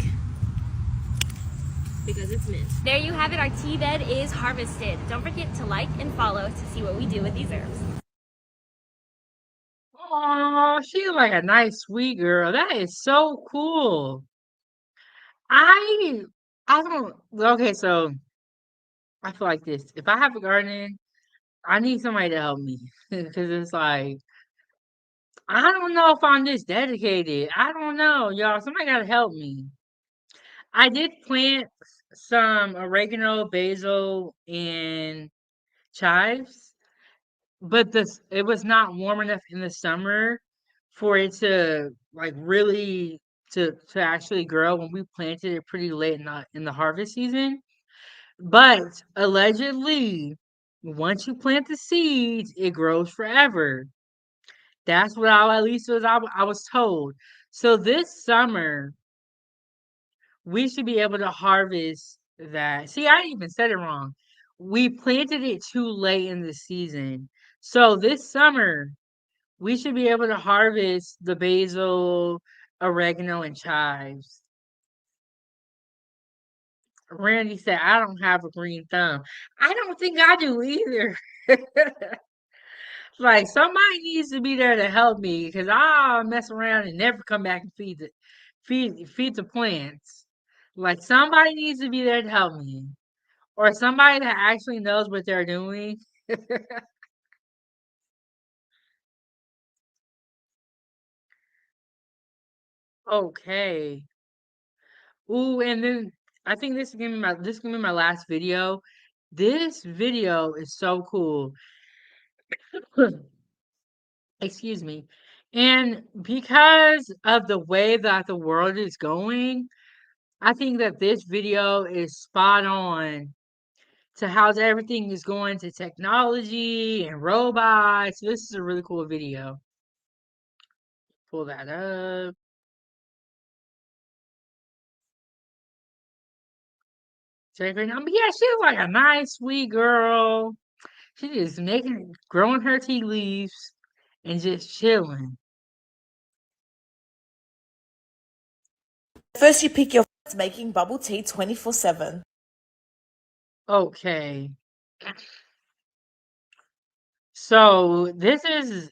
because it's mint. There you have it. Our tea bed is harvested. Don't forget to like and follow to see what we do with these herbs. Oh, she's like a nice sweet girl. That is so cool. I I don't okay, so I feel like this. If I have a garden, I need somebody to help me. Because it's like I don't know if I'm this dedicated. I don't know, y'all. Somebody gotta help me. I did plant some oregano, basil, and chives, but it was not warm enough in the summer for it to like really to actually grow when we planted it pretty late in the harvest season. But allegedly, once you plant the seeds, it grows forever. That's what I at least I was told. So this summer, we should be able to harvest that. See, I even said it wrong. We planted it too late in the season. So this summer, we should be able to harvest the basil, oregano, and chives. Randy said, I don't have a green thumb. I don't think I do either. Like somebody needs to be there to help me because I'll mess around and never come back and feed the plants. Like somebody needs to be there to help me. Or somebody that actually knows what they're doing. Okay. Ooh, and then I think this is gonna be my last video. This video is so cool. Excuse me. And because of the way that the world is going, I think that this video is spot on to how everything is going to technology and robots. This is a really cool video. Pull that up. Check her out. But yeah, she's like a nice, sweet girl. She just growing her tea leaves and just chilling. First, you pick your making bubble tea 24/7. Okay. So this is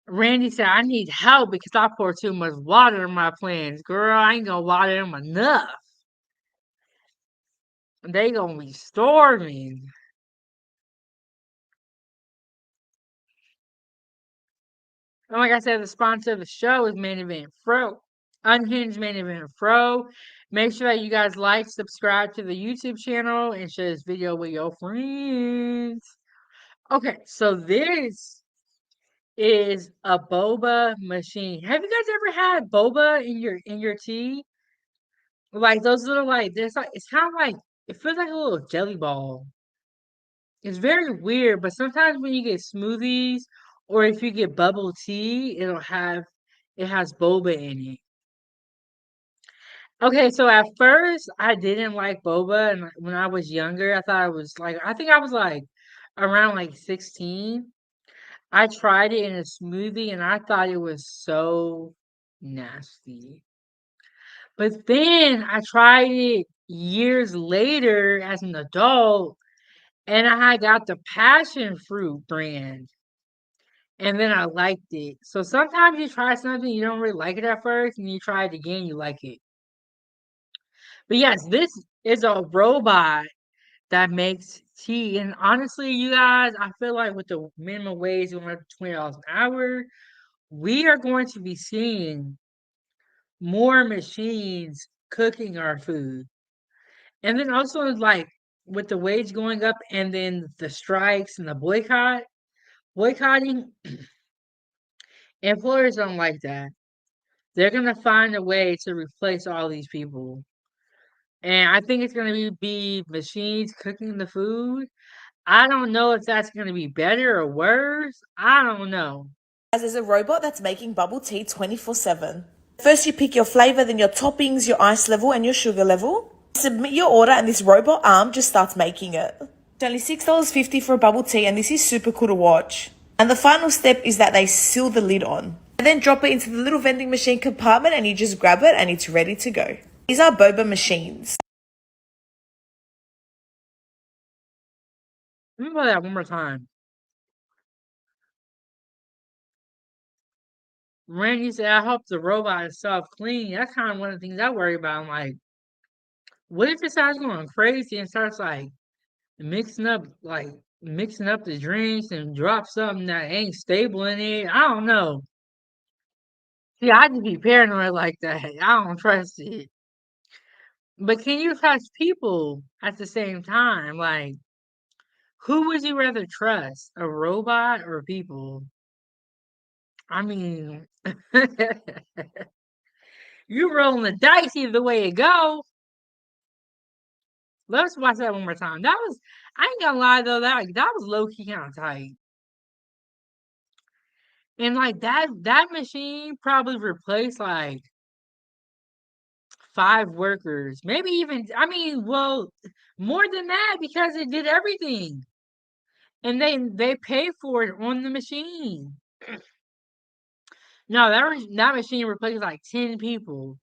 Randy said, I need help because I pour too much water in my plants. Girl, I ain't gonna water them enough. They gonna be storming. And like I said, the sponsor of the show is Main Event Fro. Unhinged Main Event Fro. Make sure that you guys like, subscribe to the YouTube channel, and share this video with your friends. Okay, so this is a boba machine. Have you guys ever had boba in your tea? Like those little like there's like it's kind of like it feels like a little jelly ball. It's very weird, but sometimes when you get smoothies or if you get bubble tea, it has boba in it. Okay, so at first I didn't like boba, and when I was younger, I think I was like around like 16. I tried it in a smoothie and I thought it was so nasty. But then I tried it years later as an adult and I got the passion fruit brand and then I liked it. So sometimes you try something, you don't really like it at first, and you try it again, you like it. But yes, this is a robot that makes tea. And honestly, you guys, I feel like with the minimum wage going up to $20 an hour, we are going to be seeing more machines cooking our food. And then also like with the wage going up and then the strikes and the boycotting, employers don't like that. They're gonna find a way to replace all these people. And I think it's gonna be machines cooking the food. I don't know if that's gonna be better or worse. I don't know. As there's a robot that's making bubble tea 24/7. First, you pick your flavor, then your toppings, your ice level, and your sugar level. Submit your order, and this robot arm just starts making it. It's only $6.50 for a bubble tea, and this is super cool to watch. And the final step is that they seal the lid on. And then drop it into the little vending machine compartment and you just grab it and it's ready to go. These are boba machines. Remember that one more time. Randy said, I hope the robot is self-clean. That's kind of one of the things I worry about. I'm like, what if it starts going crazy and starts like mixing up the drinks and drop something that ain't stable in it? I don't know. See, I just be paranoid like that. I don't trust it. But can you trust people at the same time? Like, who would you rather trust, a robot or people? I mean, you rolling the dice either way it go. Let's watch that one more time. That was, I ain't gonna lie though, that was low key kind of tight. And like that machine probably replaced like 5 workers, maybe even. I mean, well, more than that because it did everything, and they pay for it on the machine. No, that machine replaced like 10 people.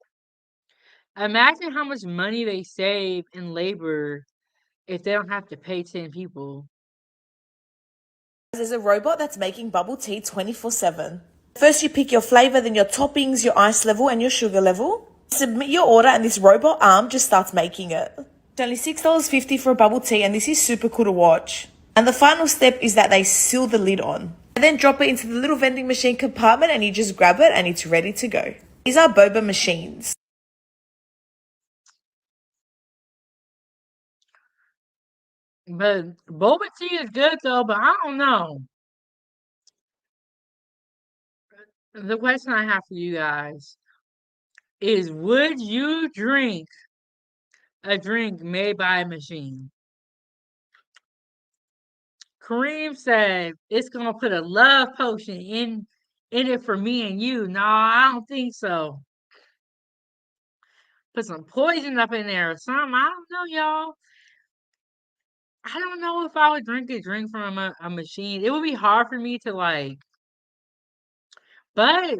Imagine how much money they save in labor if they don't have to pay 10 people. There's a robot that's making bubble tea 24/7. First you pick your flavor, then your toppings, your ice level and your sugar level. Submit your order and this robot arm just starts making it. It's only $6.50 for a bubble tea and this is super cool to watch. And the final step is that they seal the lid on. And then drop it into the little vending machine compartment and you just grab it and it's ready to go. These are boba machines. But boba tea is good though, but I don't know. The question I have for you guys is, would you drink a drink made by a machine? Kareem said it's gonna put a love potion in it for me and you. No, I don't think so. Put some poison up in there or something. I don't know, y'all. I don't know if I would drink a drink from a machine. It would be hard for me to like, but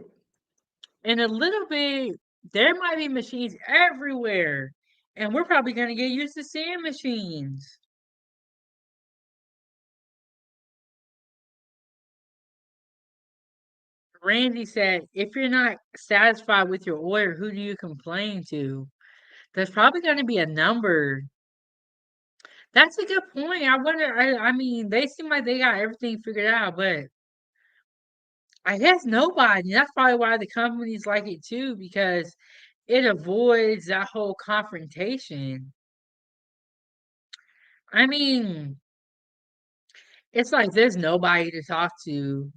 in a little bit, there might be machines everywhere, and we're probably gonna get used to seeing machines. Randy said, if you're not satisfied with your order, who do you complain to? There's probably going to be a number. That's a good point. I wonder. I mean, they seem like they got everything figured out, but I guess nobody. That's probably why the companies like it too, because it avoids that whole confrontation. I mean, it's like there's nobody to talk to.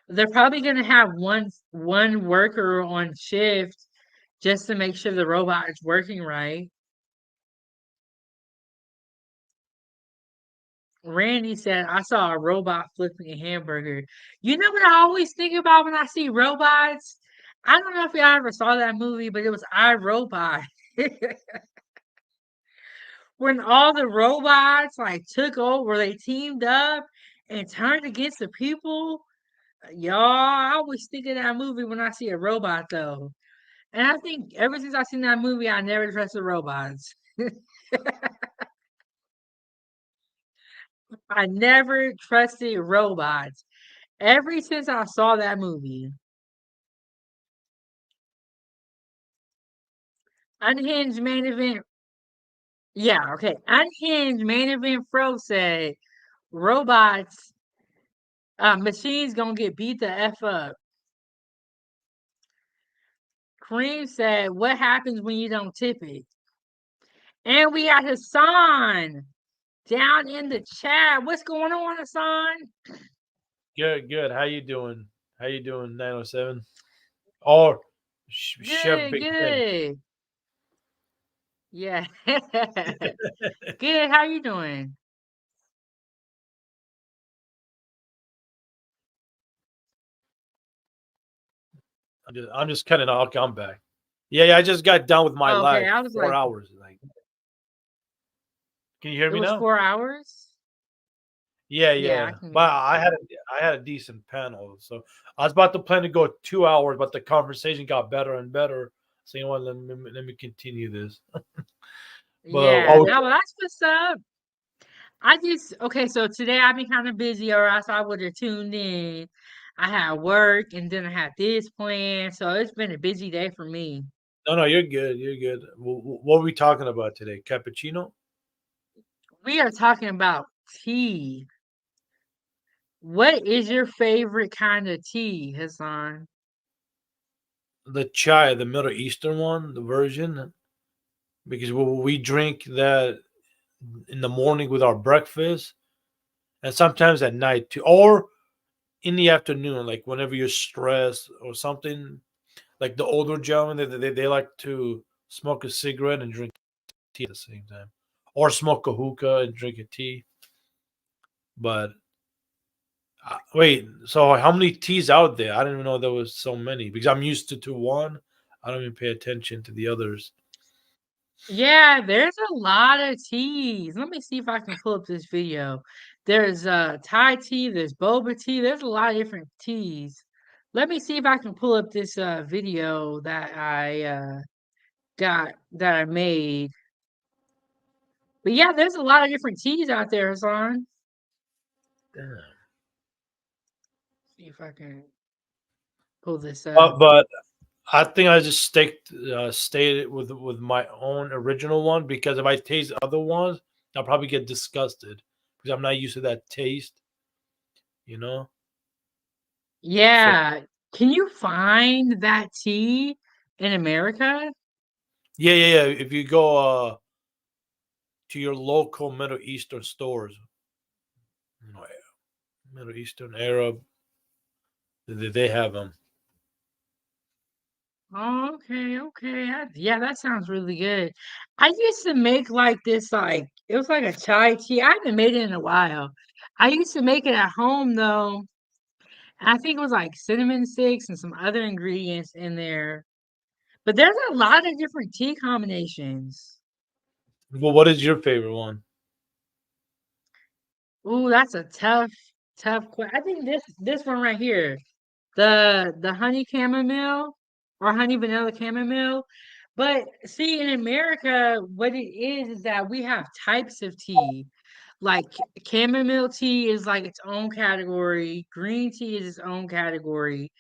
They're probably going to have one worker on shift just to make sure the robot is working right. Randy said, I saw a robot flipping a hamburger. You know what I always think about when I see robots? I don't know if y'all ever saw that movie, but it was I, Robot. When all the robots like took over, they teamed up and turned against the people. Y'all, I always think of that movie when I see a robot though. And I think ever since I seen that movie, I never trusted robots. I never trusted robots. Ever since I saw that movie. Unhinged main event. Yeah, okay. Unhinged main event Fro said robots, machines gonna get beat the F up. Kareem said, what happens when you don't tip it? And we got Hassan down in the chat. What's going on, Hassan? Good. How you doing? 907? Or Chef Good, Big Thing? good. Yeah. Good. How you doing? I'm just cutting off. I'm back. Yeah. I just got done with my Okay, live I was 4 like, hours. Like, can you hear it me was now? 4 hours? Yeah, Yeah, I yeah. can. But I had a decent panel. So I was about to plan to go 2 hours, but the conversation got better and better. So you know what? Let me continue this. But Yeah, no, that's what's up. I just okay, so today I've been kind of busy, or else I would have tuned in. I had work and then I had this plan, so it's been a busy day for me. no, you're good. You're good. What are we talking about today? Cappuccino? We are talking about tea. What is your favorite kind of tea, Hassan? The chai, the Middle Eastern one, the version, because we drink that in the morning with our breakfast, and sometimes at night too, or in the afternoon, like whenever you're stressed or something. Like the older gentlemen, they like to smoke a cigarette and drink tea at the same time, or smoke a hookah and drink a tea. But wait, so how many teas out there? I didn't even know there was so many because I'm used to one. I don't even pay attention to the others. Yeah, there's a lot of teas. Let me see if I can pull up this video. There's Thai tea, there's boba tea, there's a lot of different teas. Let me see if I can pull up this video that I made. But yeah, there's a lot of different teas out there, Hassan. Damn. See if I can pull this up. But I think I just stayed with my own original one because if I taste other ones, I'll probably get disgusted because I'm not used to that taste. You know. So Yeah, can you find that tea in America? yeah. If you go to your local Middle Eastern stores, you know, Middle Eastern Arab, they have them. Oh, okay, okay. Yeah, that sounds really good. I used to make like this, like it was like a chai tea. I haven't made it in a while. I used to make it at home though. I think it was like cinnamon sticks and some other ingredients in there. But there's a lot of different tea combinations. Well, what is your favorite one? Ooh, that's a tough question. I think this one right here, the honey chamomile or honey vanilla chamomile. But see, in America, what it is that we have types of tea. Like chamomile tea is like its own category, green tea is its own category.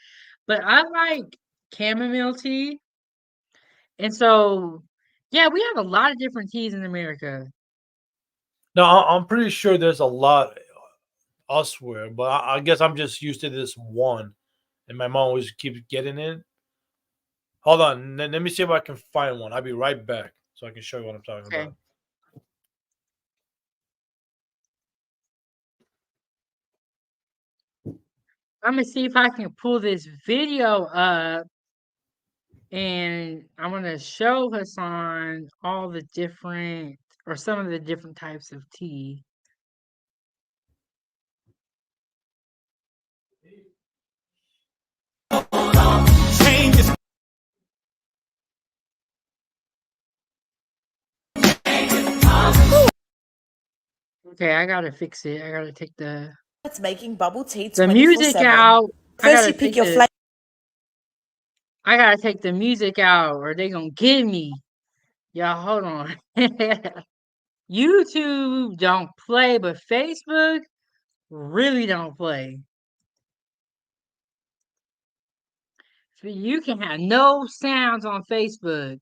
But I like chamomile tea, and so yeah, we have a lot of different teas in America. No, I'm pretty sure there's a lot elsewhere, but I guess I'm just used to this one, and my mom always keeps getting it. Hold on, let me see if I can find one. I'll be right back so I can show you what I'm talking Okay. about. I'm gonna see if I can pull this video up and I'm gonna show Hassan all the different or some of the different types of tea. Okay, I gotta fix it. I gotta take That's making bubble tea the music 24/7. out. First, you pick your flavor. I gotta take the music out or they gonna get me. Y'all hold on. YouTube don't play, but Facebook really don't play. So you can have no sounds on Facebook.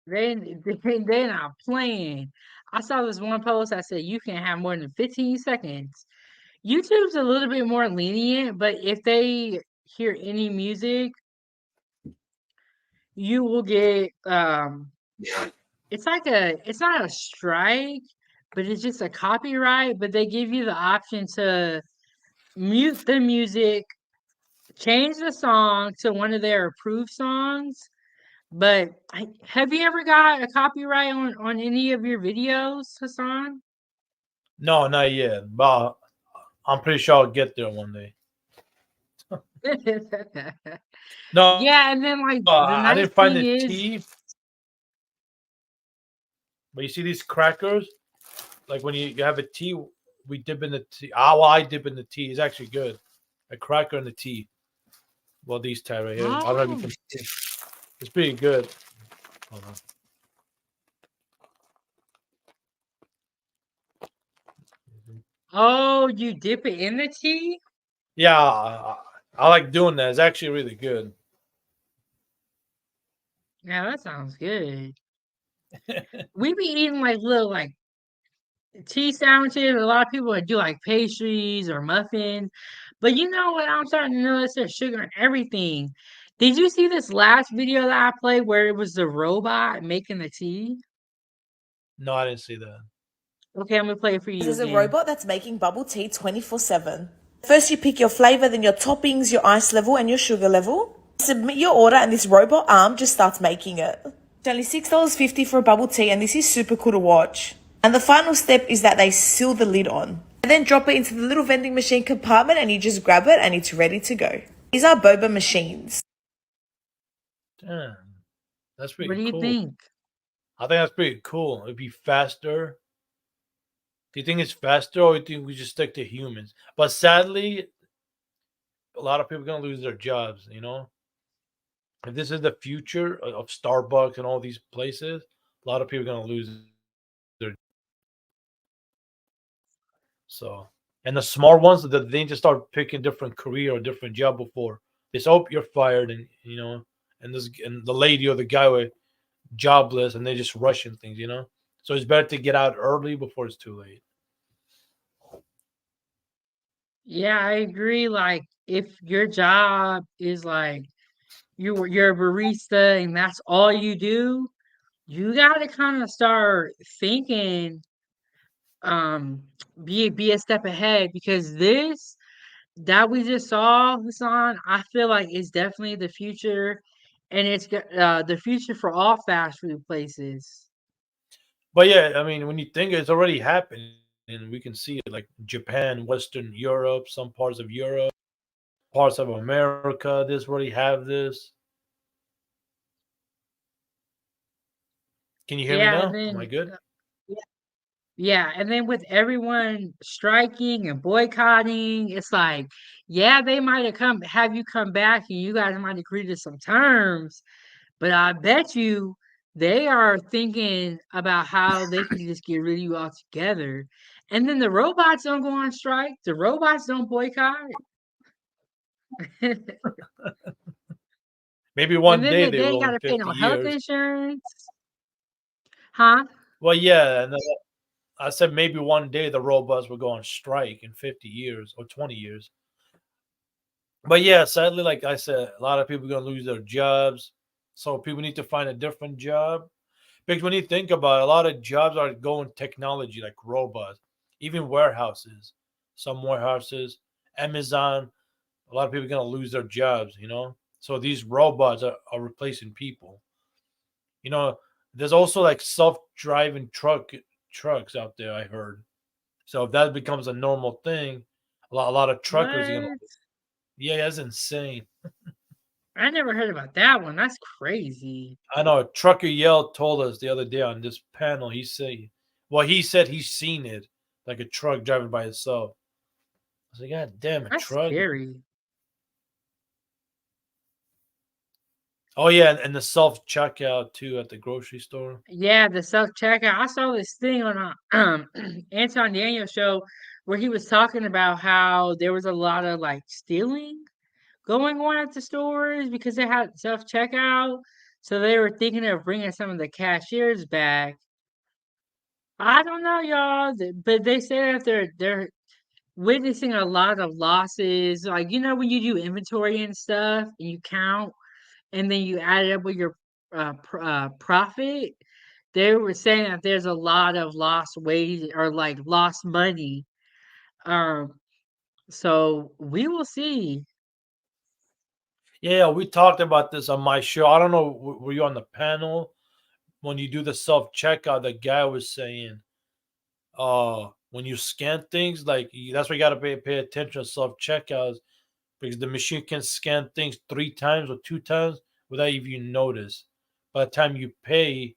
They're not playing. I saw this one post that said you can have more than 15 seconds. YouTube's a little bit more lenient, but if they hear any music, you will get it's not a strike, but it's just a copyright, but they give you the option to mute the music, change the song to one of their approved songs. But have you ever got a copyright on any of your videos, Hassan? No, not yet, but I'm pretty sure I'll get there one day. No, Yeah, and then like the I nice didn't find thing the is, tea. But you see these crackers, like when you have a tea, we dip in the tea. Well, I dip in the tea. It's actually good. A cracker in the tea. Well, these type right here. I don't know if you Oh, can see. It's pretty good. Hold on. oh, you dip it in the tea? Yeah, I like doing that. It's actually really good. Yeah, that sounds good. We be eating like little like tea sandwiches. A lot of people would do like pastries or muffins. But you know what? I'm starting to notice there's sugar in everything. Did you see this last video that I played where it was the robot making the tea? No, I didn't see that. Okay, I'm gonna play it for you There's a again. robot that's making bubble tea 24/7. First, you pick your flavor, then your toppings, your ice level, and your sugar level. Submit your order, and this robot arm just starts making it. It's only $6.50 for a bubble tea, and this is super cool to watch. And the final step is that they seal the lid on. And then drop it into the little vending machine compartment, and you just grab it, and it's ready to go. These are boba machines. Damn, that's What pretty do you cool. think? I think that's pretty cool. It'd be faster. Do you think it's faster, or do you think we just stick to humans? But sadly, a lot of people are gonna lose their jobs. If this is the future of Starbucks and all these places, a lot of people are gonna lose their. So, and the smart ones that they just start picking different career or different job before they say, "Oh, you're fired," and the lady or the guy were jobless, and they just rushing things. So it's better to get out early before it's too late. Yeah, I agree. Like, if your job is like you're a barista and that's all you do, you gotta kind of start thinking, um, be a step ahead because this that we just saw, Hassan, I feel like is definitely the future, and the future for all fast food places. But yeah, I mean, when you think it's already happening, and we can see it like Japan, Western Europe, some parts of Europe, parts of America. This already have this. Can you hear me Yeah, and now? Am I then good? yeah, and then with everyone striking and boycotting, it's like, yeah, they might have you come back and you guys might agree to some terms, but I bet you they are thinking about how they can just get rid of you altogether. And then the robots don't go on strike. The robots don't boycott. And Maybe then one day they they ain't will got in to pay 50 no health years. insurance, huh? Well, yeah, and I said maybe one day the robots will go on strike in 50 years or 20 years. But yeah, sadly, like I said, a lot of people are going to lose their jobs. So people need to find a different job. Because when you think about it, a lot of jobs are going technology, like robots, even warehouses. Some warehouses, Amazon, a lot of people are going to lose their jobs. So these robots are replacing people. You know, there's also like self-driving trucks out there, I heard. So if that becomes a normal thing, a lot of truckers are going to. What? Yeah, that's insane. I never heard about that one. That's crazy. I know a trucker yelled told us the other day on this panel. He said he's seen it, like a truck driving by itself. I was like, God damn, a That's truck. scary. Oh yeah, and the self checkout too at the grocery store. Yeah, the self-checkout. I saw this thing on a Anton Daniel show where he was talking about how there was a lot of like stealing going on at the stores because they had self-checkout. So they were thinking of bringing some of the cashiers back. I don't know, y'all, but they say that they're witnessing a lot of losses. Like when you do inventory and stuff and you count and then you add it up with your profit. They were saying that there's a lot of lost wages or like lost money. Um, so we will see. Yeah, we talked about this on my show. I don't know, were you on the panel when you do the self checkout? The guy was saying, when you scan things, like that's why you got to pay attention to self checkouts because the machine can scan things 3 times or 2 times without even notice. By the time you pay,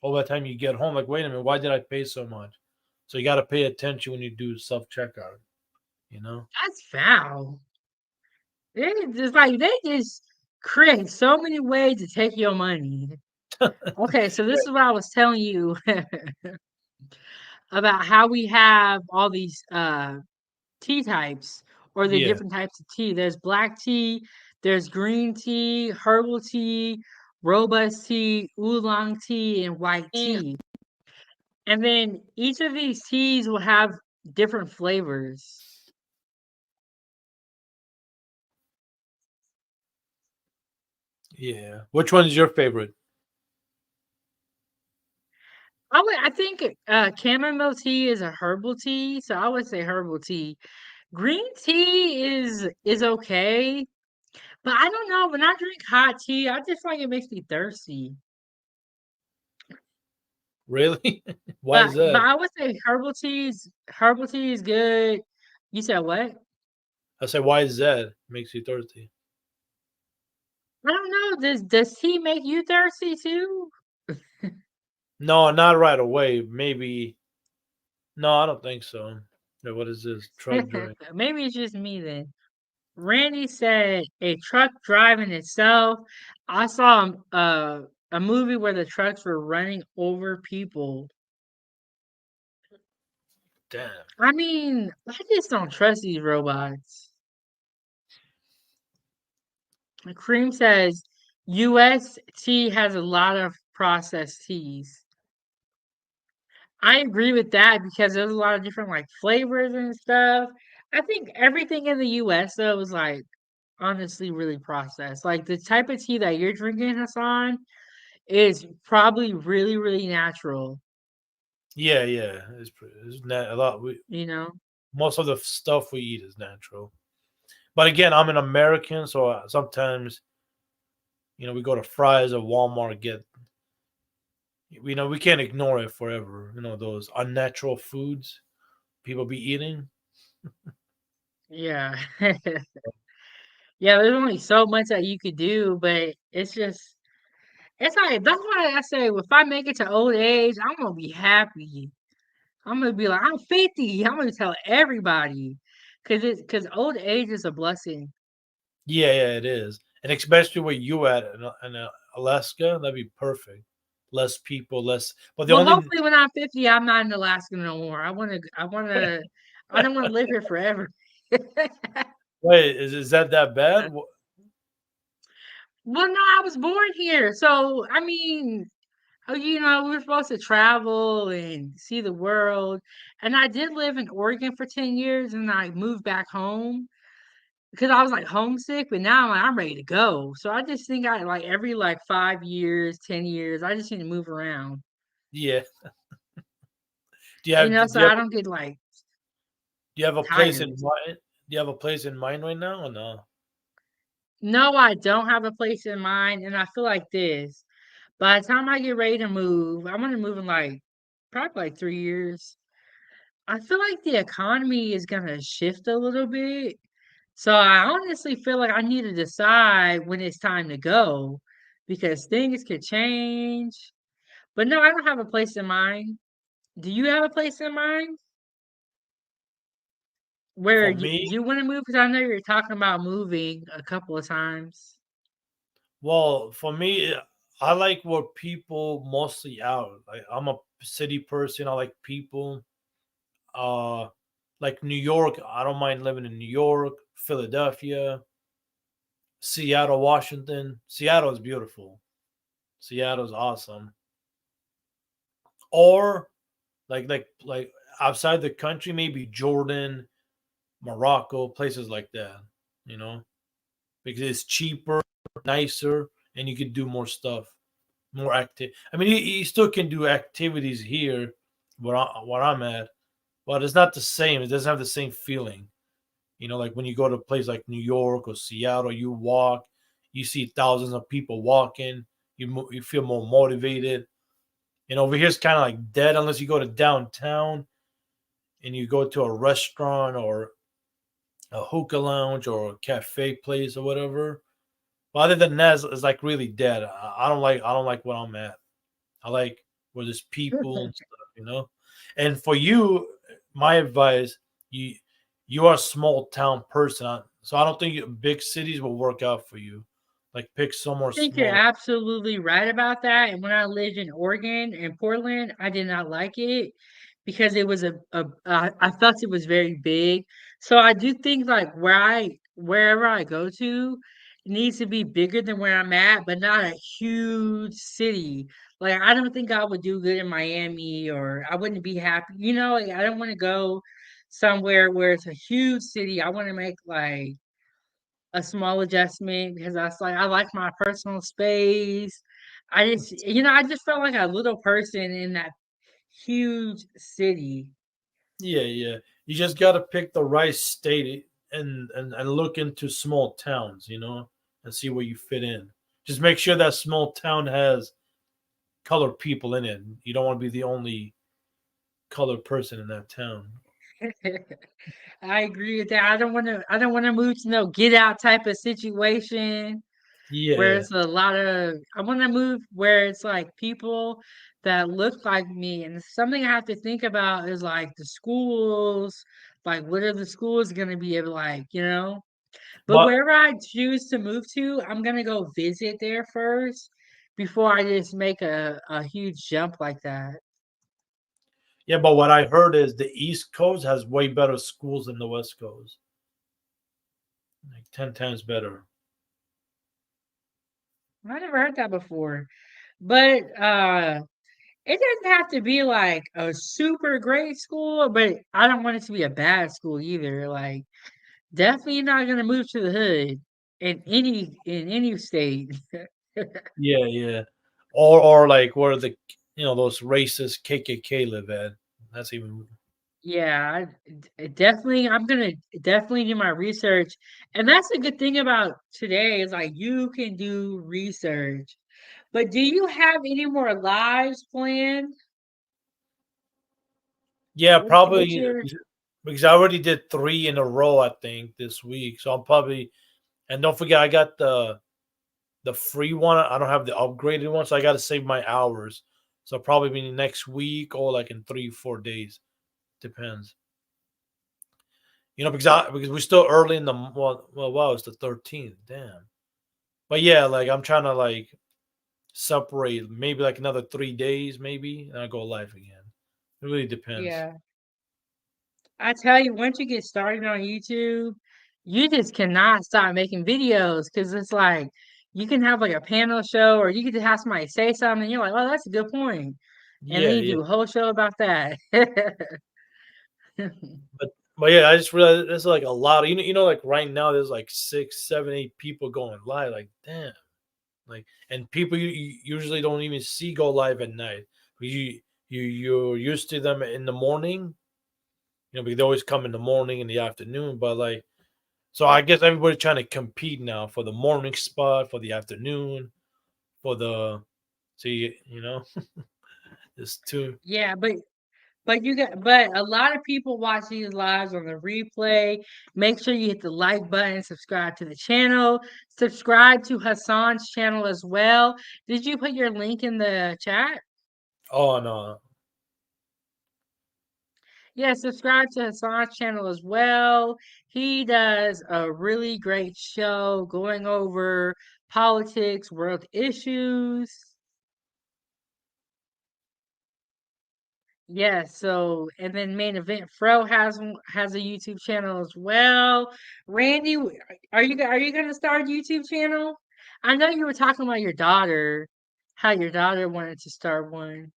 All the time you get home, like, wait a minute, why did I pay so much? So you got to pay attention when you do self checkout. You know. That's foul. They just like they just create so many ways to take your money. Okay, so this is what I was telling you about how we have all these tea types or the Yeah. different types of tea. There's black tea, there's green tea, herbal tea, robust tea, oolong tea, and white tea. And then each of these teas will have different flavors. Yeah. Which one is your favorite? I think chamomile tea is a herbal tea, so I would say herbal tea. Green tea is okay, but I don't know. When I drink hot tea, I just like it makes me thirsty. Really? Why is But that? I would say herbal tea is good. You said what? I say, why is that? Makes you thirsty. I don't know. Does tea make you thirsty too? No, not right away. Maybe. No, I don't think so. Yeah, what is this? Truck driving. Maybe it's just me then. Randy said a truck driving itself. I saw a movie where the trucks were running over people. Damn. I mean, I just don't trust these robots. Cream says US tea has a lot of processed teas. I agree with that because there's a lot of different like flavors and stuff. I think everything in the US though is like honestly really processed. Like the type of tea that you're drinking, Hassan, is probably really, really natural, Yeah, yeah. A lot. you know? Most of the stuff we eat is natural. But again, I'm an American, so sometimes we go to Fry's or Walmart, get we can't ignore it forever. Those unnatural foods people be eating. Yeah. Yeah, there's only so much that you could do, but it's like that's why I say if I make it to old age, I'm gonna be happy. I'm gonna be like, I'm 50. I'm gonna tell everybody. Cause old age is a blessing. Yeah, yeah, it is, and especially where you at in Alaska, that'd be perfect. Less people, less. But the Well, only hopefully when I'm 50, I'm not in Alaska no more. I don't wanna live here forever. wait is that bad? Well, no, I was born here. So, I mean, we're supposed to travel and see the world. And I did live in Oregon for 10 years and I moved back home because I was like homesick, but now I'm ready to go. So I just think I like every like 5 years, 10 years, I just need to move around, Yeah. Do so you have I don't get like do you have a place in tired. mind? Do you have a place in mind right now or no? No, I don't have a place in mind. And I feel like this. By the time I get ready to move, I'm going to move in like probably like 3 years. I feel like the economy is gonna shift a little bit. So I honestly feel like I need to decide when it's time to go because things could change. But no, I don't have a place in mind. Do you have a place in mind where For you, me, you want to move? Because I know you're talking about moving a couple of times. well, for me, I like where people mostly out. Like I'm a city person. I like people. Uh, like New York. I don't mind living in New York, Philadelphia, Seattle, Washington. Seattle is beautiful. Seattle's awesome. Or like outside the country, maybe Jordan, Morocco, places like that. You know, because it's cheaper, nicer, and you could do more stuff, more active. I mean, you still can do activities here, where I'm at, but it's not the same. It doesn't have the same feeling. Like when you go to a place like New York or Seattle, you walk, you see thousands of people walking, you feel more motivated. Over here it's kind of like dead unless you go to downtown and you go to a restaurant or a hookah lounge or a cafe place or whatever. But other than that, it's like really dead. I don't like where I'm at. I like where there's people and stuff. And for you, my advice, you are a small town person, so I don't think big cities will work out for you. Like pick somewhere I think you're small. absolutely right about that. And when I lived in Oregon and Portland, I did not like it because it was I felt it was very big. So I do think like wherever I go to, it needs to be bigger than where I'm at, but not a huge city. Like I don't think I would do good in Miami or I wouldn't be happy. Like, I don't want to go somewhere where it's a huge city. I want to make like a small adjustment because I like my personal space. I just felt like a little person in that huge city. Yeah, yeah. You just got to pick the right state and look into small towns, and see where you fit in. Just make sure that small town has colored people in it. You don't want to be the only colored person in that town. I agree with that. I don't want to move to no get out type of situation where Yeah, it's a lot of I want to move where it's like people that look like me. And something I have to think about is like the schools, like what are the schools going to be able like. But but wherever I choose to move to, I'm gonna go visit there first before I just make a huge jump like that. yeah, but what I heard is the East Coast has way better schools than the West Coast, like 10 times better. I never heard that before. But it doesn't have to be like a super great school, but I don't want it to be a bad school either. Like definitely not gonna move to the hood in any state. Yeah, yeah, or like where the those racist KKK live at. That's even. Yeah, definitely. I'm gonna definitely do my research, and that's a good thing about today is like you can do research. But do you have any more lives planned? Yeah, What's probably your because I already did 3 in a row, I think, this week. So I'll probably, and don't forget, I got the free one. I don't have the upgraded one, so I got to save my hours. So probably be next week or like in 3 4 days, depends. Because we're still early in the wow, it's the 13th. Damn. But yeah, like I'm trying to like separate maybe like another 3 days, maybe, and I go live again. It really depends. yeah? I tell you, once you get started on YouTube, you just cannot stop making videos because it's like you can have like a panel show, or you can just have somebody say something, and you're like, "Oh, that's a good point," and Yeah, then you yeah. do a whole show about that. But yeah, I just realized there's like a lot of like right now there's like 6 7 8 people going live. Like damn, like and people you usually don't even see go live at night. You're used to them in the morning, because they always come in the morning and the afternoon. But like so, I guess everybody's trying to compete now for the morning spot, for the afternoon, for the see it's too. Yeah, but a lot of people watch these lives on the replay. Make sure you hit the like button, subscribe to the channel, subscribe to Hassan's channel as well. Did you put your link in the chat? Oh no. Yeah, subscribe to Hassan's channel as well. He does a really great show going over politics, world issues. Yeah, so and then Main Event Fro has a YouTube channel as well. Randy, are you gonna start a YouTube channel? I know you were talking about your daughter, how your daughter wanted to start one.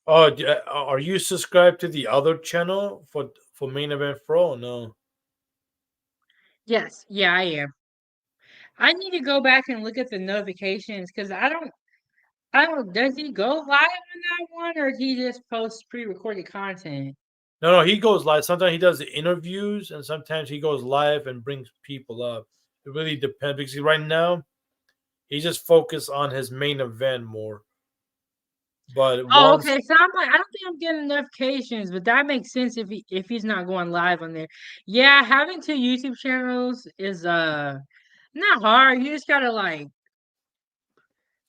Oh, are you subscribed to the other channel for Main Event Pro? No. Yes, yeah, I am. I need to go back and look at the notifications because I don't. Does he go live on that one, or does he just post pre-recorded content? No, no, he goes live. Sometimes he does the interviews, and sometimes he goes live and brings people up. It really depends because right now he's just focused on his main event more. But Oh, once, okay. So I'm like, I don't think I'm getting notifications, but that makes sense if he's not going live on there. Yeah, having two YouTube channels is not hard. You just gotta like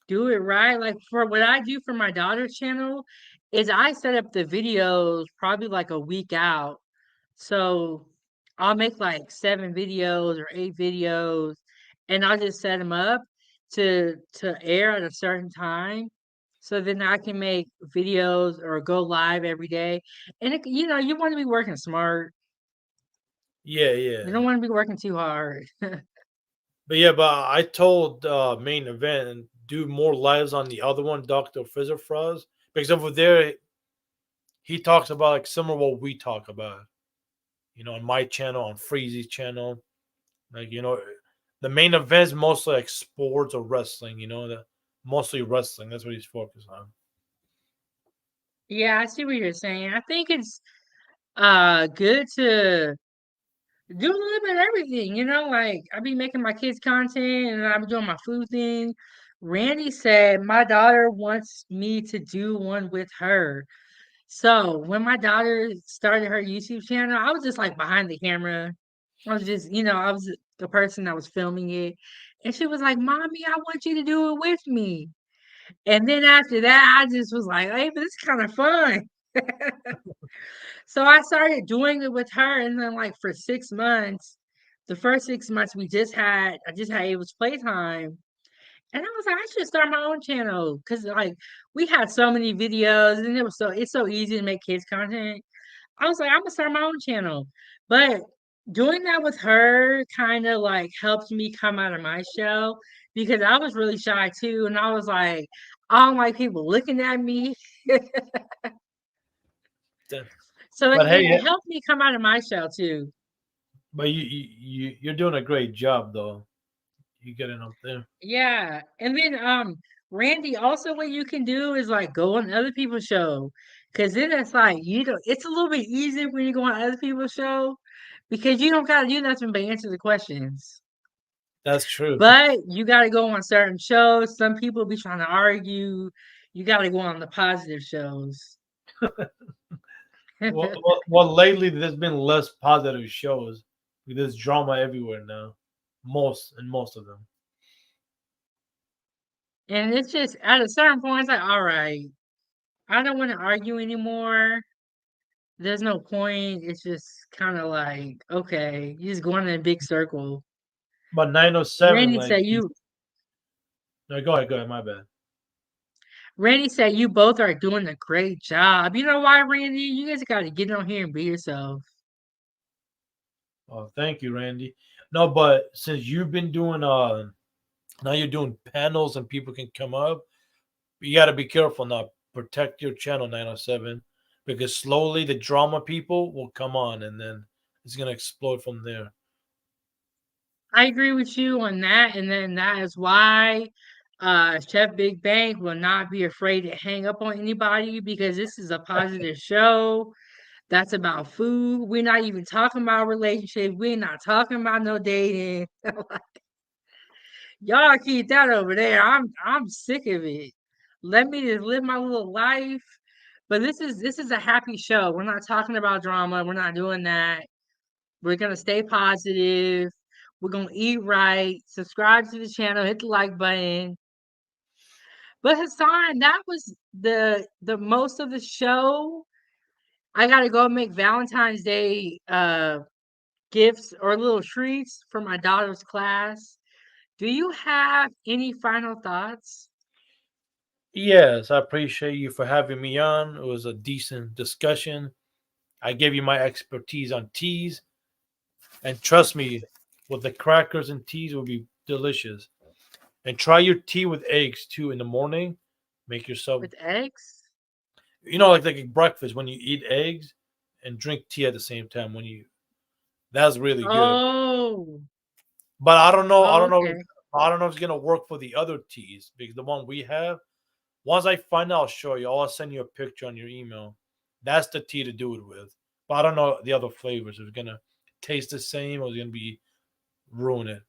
do it right. Like for what I do for my daughter's channel is I set up the videos probably like a week out. So I'll make like 7 videos or 8 videos and I'll just set them up to air at a certain time. So then I can make videos or go live every day. And you want to be working smart. Yeah, You yeah. don't want to be working too hard. But yeah, but I told main event and do more lives on the other one, Doctor Frizzer because over there he talks about like similar what we talk about. On my channel, on Freezy's channel, like the main events mostly like sports or wrestling. Mostly wrestling. That's what he's focused on. Yeah, I see what you're saying. I think it's good to do a little bit of everything, like I be making my kids content and I be doing my food thing. Randy said my daughter wants me to do one with her. So when my daughter started her YouTube channel, I was just like behind the camera. I was just, I was the person that was filming it. And she was like, Mommy, I want you to do it with me. And then after that, I just was like, hey, but this is kind of fun. So I started doing it with her, and then like for 6 months, the first 6 months I just had it was playtime, and I was like, I should start my own channel because like we had so many videos, and it's so easy to make kids content. I was like, I'm gonna start my own channel, but doing that with her kind of like helped me come out of my shell because I was really shy too, and I was like, I don't like people looking at me. Then- So But it hey, helped me come out of my shell too. but you're doing a great job though. You getting up there. Yeah, and then Randy, also what you can do is like go on other people's show, because then it's like it's a little bit easier when you go on other people's show because you don't gotta do nothing but answer the questions. That's true. But you gotta go on certain shows. Some people be trying to argue. You gotta go on the positive shows. Well, lately there's been less positive shows. There's drama everywhere now. Most of them. And it's just at a certain point, it's like, all right, I don't want to argue anymore. There's no point. It's just kind of like, okay, you just going in a big circle. But 907, Randy like said you no, go ahead, my bad. Randy said you both are doing a great job. You know why, Randy? You guys got to get on here and be yourself. Oh, thank you, Randy. No, but since you've been doing now you're doing panels and people can come up, you got to be careful now. Protect your channel 907 because slowly the drama people will come on and then it's going to explode from there. I agree with you on that, and then that is why Chef Big Bang will not be afraid to hang up on anybody because this is a positive show. That's about food. We're not even talking about relationships. We're not talking about no dating. Y'all keep that over there. I'm sick of it. Let me just live my little life. But this is a happy show. We're not talking about drama. We're not doing that. We're gonna stay positive. We're gonna eat right. Subscribe to the channel. Hit the like button. But Hassan, that was the most of the show. I gotta go make Valentine's Day gifts or little treats for my daughter's class. Do you have any final thoughts? Yes, I appreciate you for having me on. It was a decent discussion. I gave you my expertise on teas, and trust me, with the crackers and teas will be delicious. And try your tea with eggs too in the morning. Make yourself, With eggs? like breakfast when you eat eggs and drink tea at the same time. That's really good. Oh, But I don't know. I oh, don't know. okay. I don't know if it's gonna work for the other teas because the one we have. Once I find out, I'll show you. I'll send you a picture on your email. That's the tea to do it with. But I don't know the other flavors. If it's gonna taste the same or it's gonna be ruin it.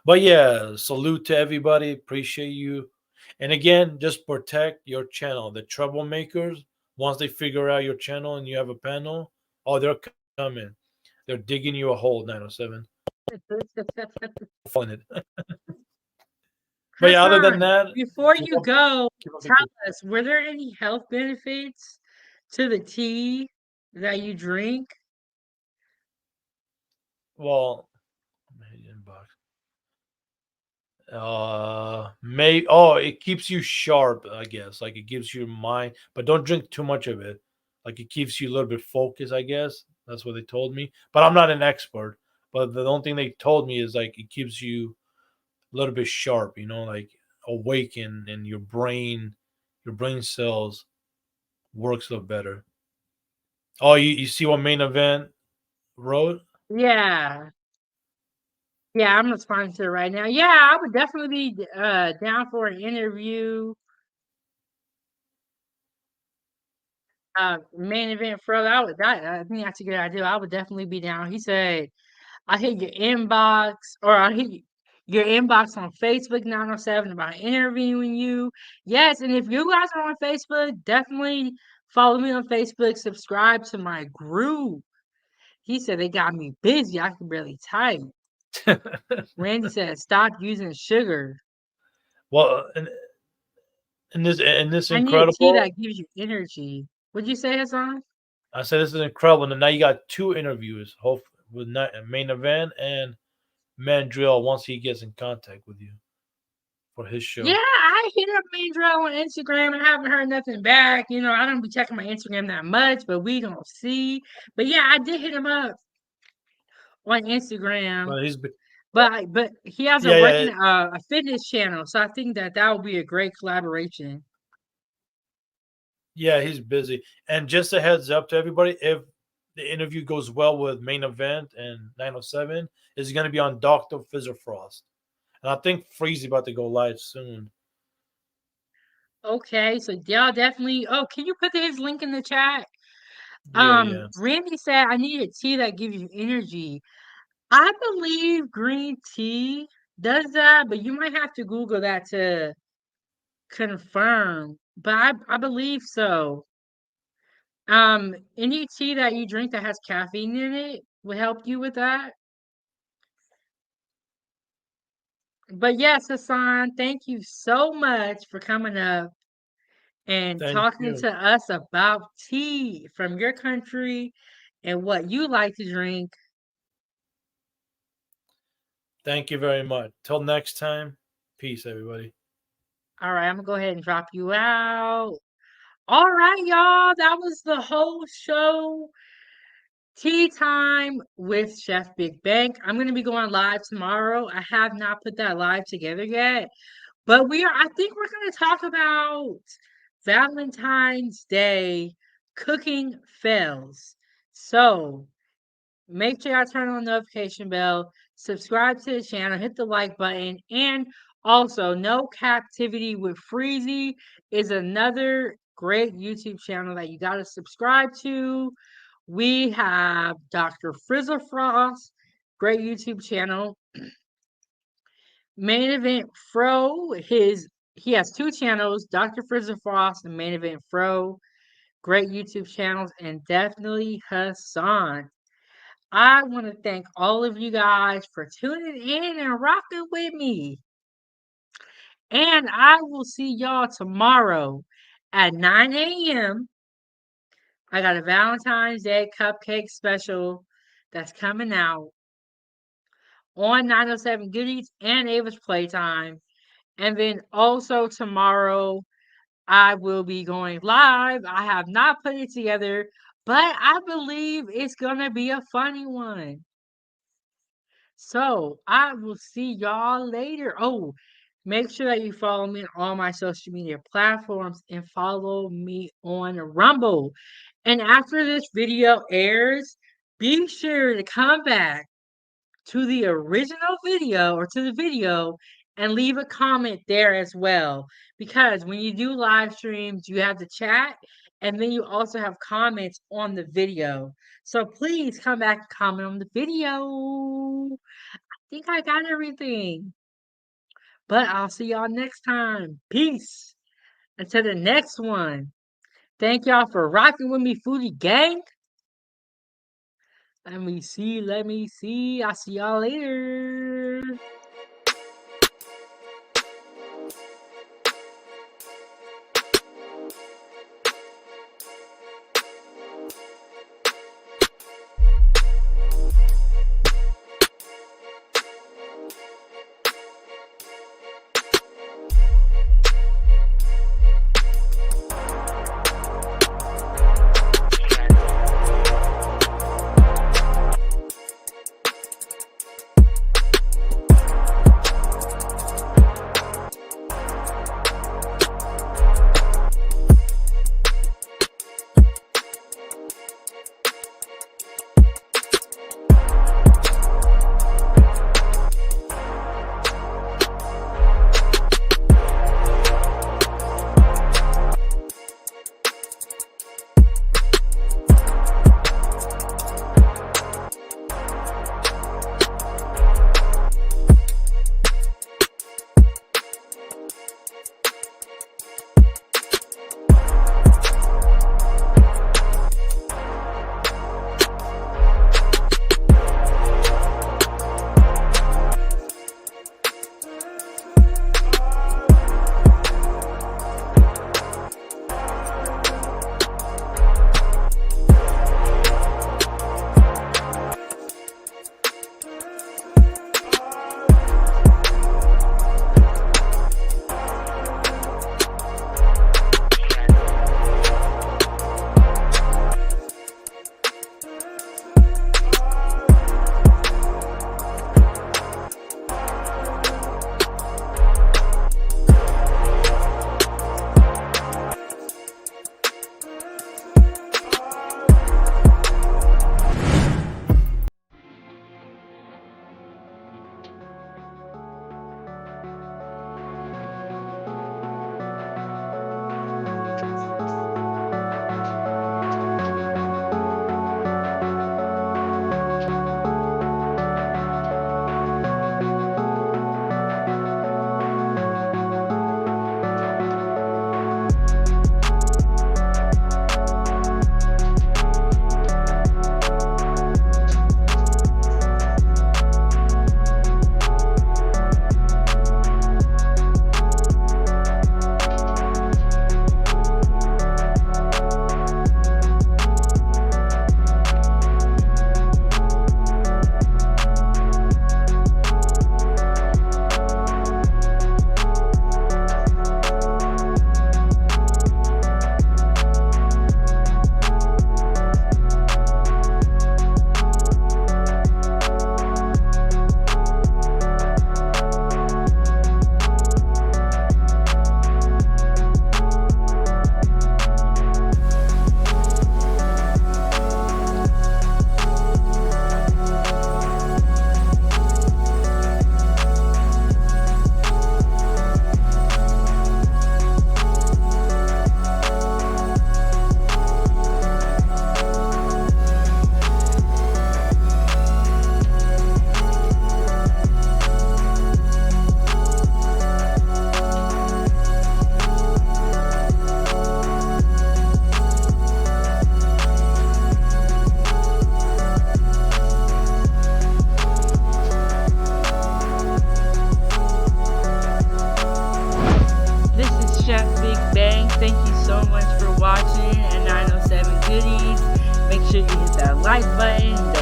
But yeah, salute to everybody. Appreciate you. And again, just protect your channel. The troublemakers, once they figure out your channel and you have a panel, oh, they're coming. They're digging you a hole, 907. Fun it. But yeah, other than Hassan, that, before keep you up, go, keep up the tell good. us, were there any health benefits to the tea that you drink? Well, inbox. May oh, it keeps you sharp, I guess. Like it gives you mind, but don't drink too much of it. Like it keeps you a little bit focused, I guess. That's what they told me. But I'm not an expert. But the only thing they told me is like it keeps you a little bit sharp, like awaken and your brain cells works a little better. Oh, you see what main event wrote? Yeah. Yeah, I'm responding to it right now. Yeah, I would definitely be down for an interview. Main event Fro, I think that's a good idea. I would definitely be down. He said, I hit your inbox, or I hit your inbox on Facebook 907 about interviewing you. Yes, and if you guys are on Facebook, definitely follow me on Facebook, subscribe to my group. He said they got me busy. I can barely type. Randy said, stop using sugar. Well, and this I need a tea incredible. that gives you energy. What'd you say, Hassan? I said this is incredible. And now you got two interviews, hope with main event and Mandrill once he gets in contact with you for his Yeah, show. I hit up Mandrell on Instagram and haven't heard nothing back. I don't be checking my Instagram that much, but we gonna see. But yeah, I did hit him up on Instagram. But But he has a yeah, yeah, working a fitness channel, so I think that would be a great collaboration. yeah, he's busy. And just a heads up to everybody, if the interview goes well with main event and 907, is going to be on Dr. Frost. And I think Freezy about to go live soon. Okay, so y'all definitely. Oh, can you put his link in the chat? Yeah, yeah. Randy said I need a tea that gives you energy. I believe green tea does that, but you might have to Google that to confirm. But I believe so. Any tea that you drink that has caffeine in it will help you with that. But yes, Hassan, thank you so much for coming up and Thank talking you. to us about tea from your country and what you like to drink. Thank you very much. Till next time, peace, everybody. All right, I'm gonna go ahead and drop you out. All right, y'all, that was the whole show. Tea time with Chef Big Bank. I'm gonna be going live tomorrow. I have not put that live together yet, but I think we're gonna talk about Valentine's Day cooking fails. So make sure y'all turn on the notification bell, subscribe to the channel, hit the like button, and also No Captivity with Freezy is another great YouTube channel that you gotta subscribe to. We have Dr. Frizzle Frost, great YouTube channel. Main Event Fro, he has two channels, Dr. Frizzle Frost and Main Event Fro. Great YouTube channels, and definitely Hassan. I want to thank all of you guys for tuning in and rocking with me. And I will see y'all tomorrow at 9 a.m. I got a Valentine's Day cupcake special that's coming out on 907 Goodies and Ava's Playtime. And then also tomorrow, I will be going live. I have not put it together, but I believe it's going to be a funny one. So I will see y'all later. Oh, make sure that you follow me on all my social media platforms and follow me on Rumble. And after this video airs, be sure to come back to the original video or to the video and leave a comment there as well. Because when you do live streams, you have the chat and then you also have comments on the video. So please come back and comment on the video. I think I got everything. But I'll see y'all next time. Peace. Until the next one. Thank y'all for rocking with me, Foodie Gang. Let me see. Let me see. I'll see y'all later. like button,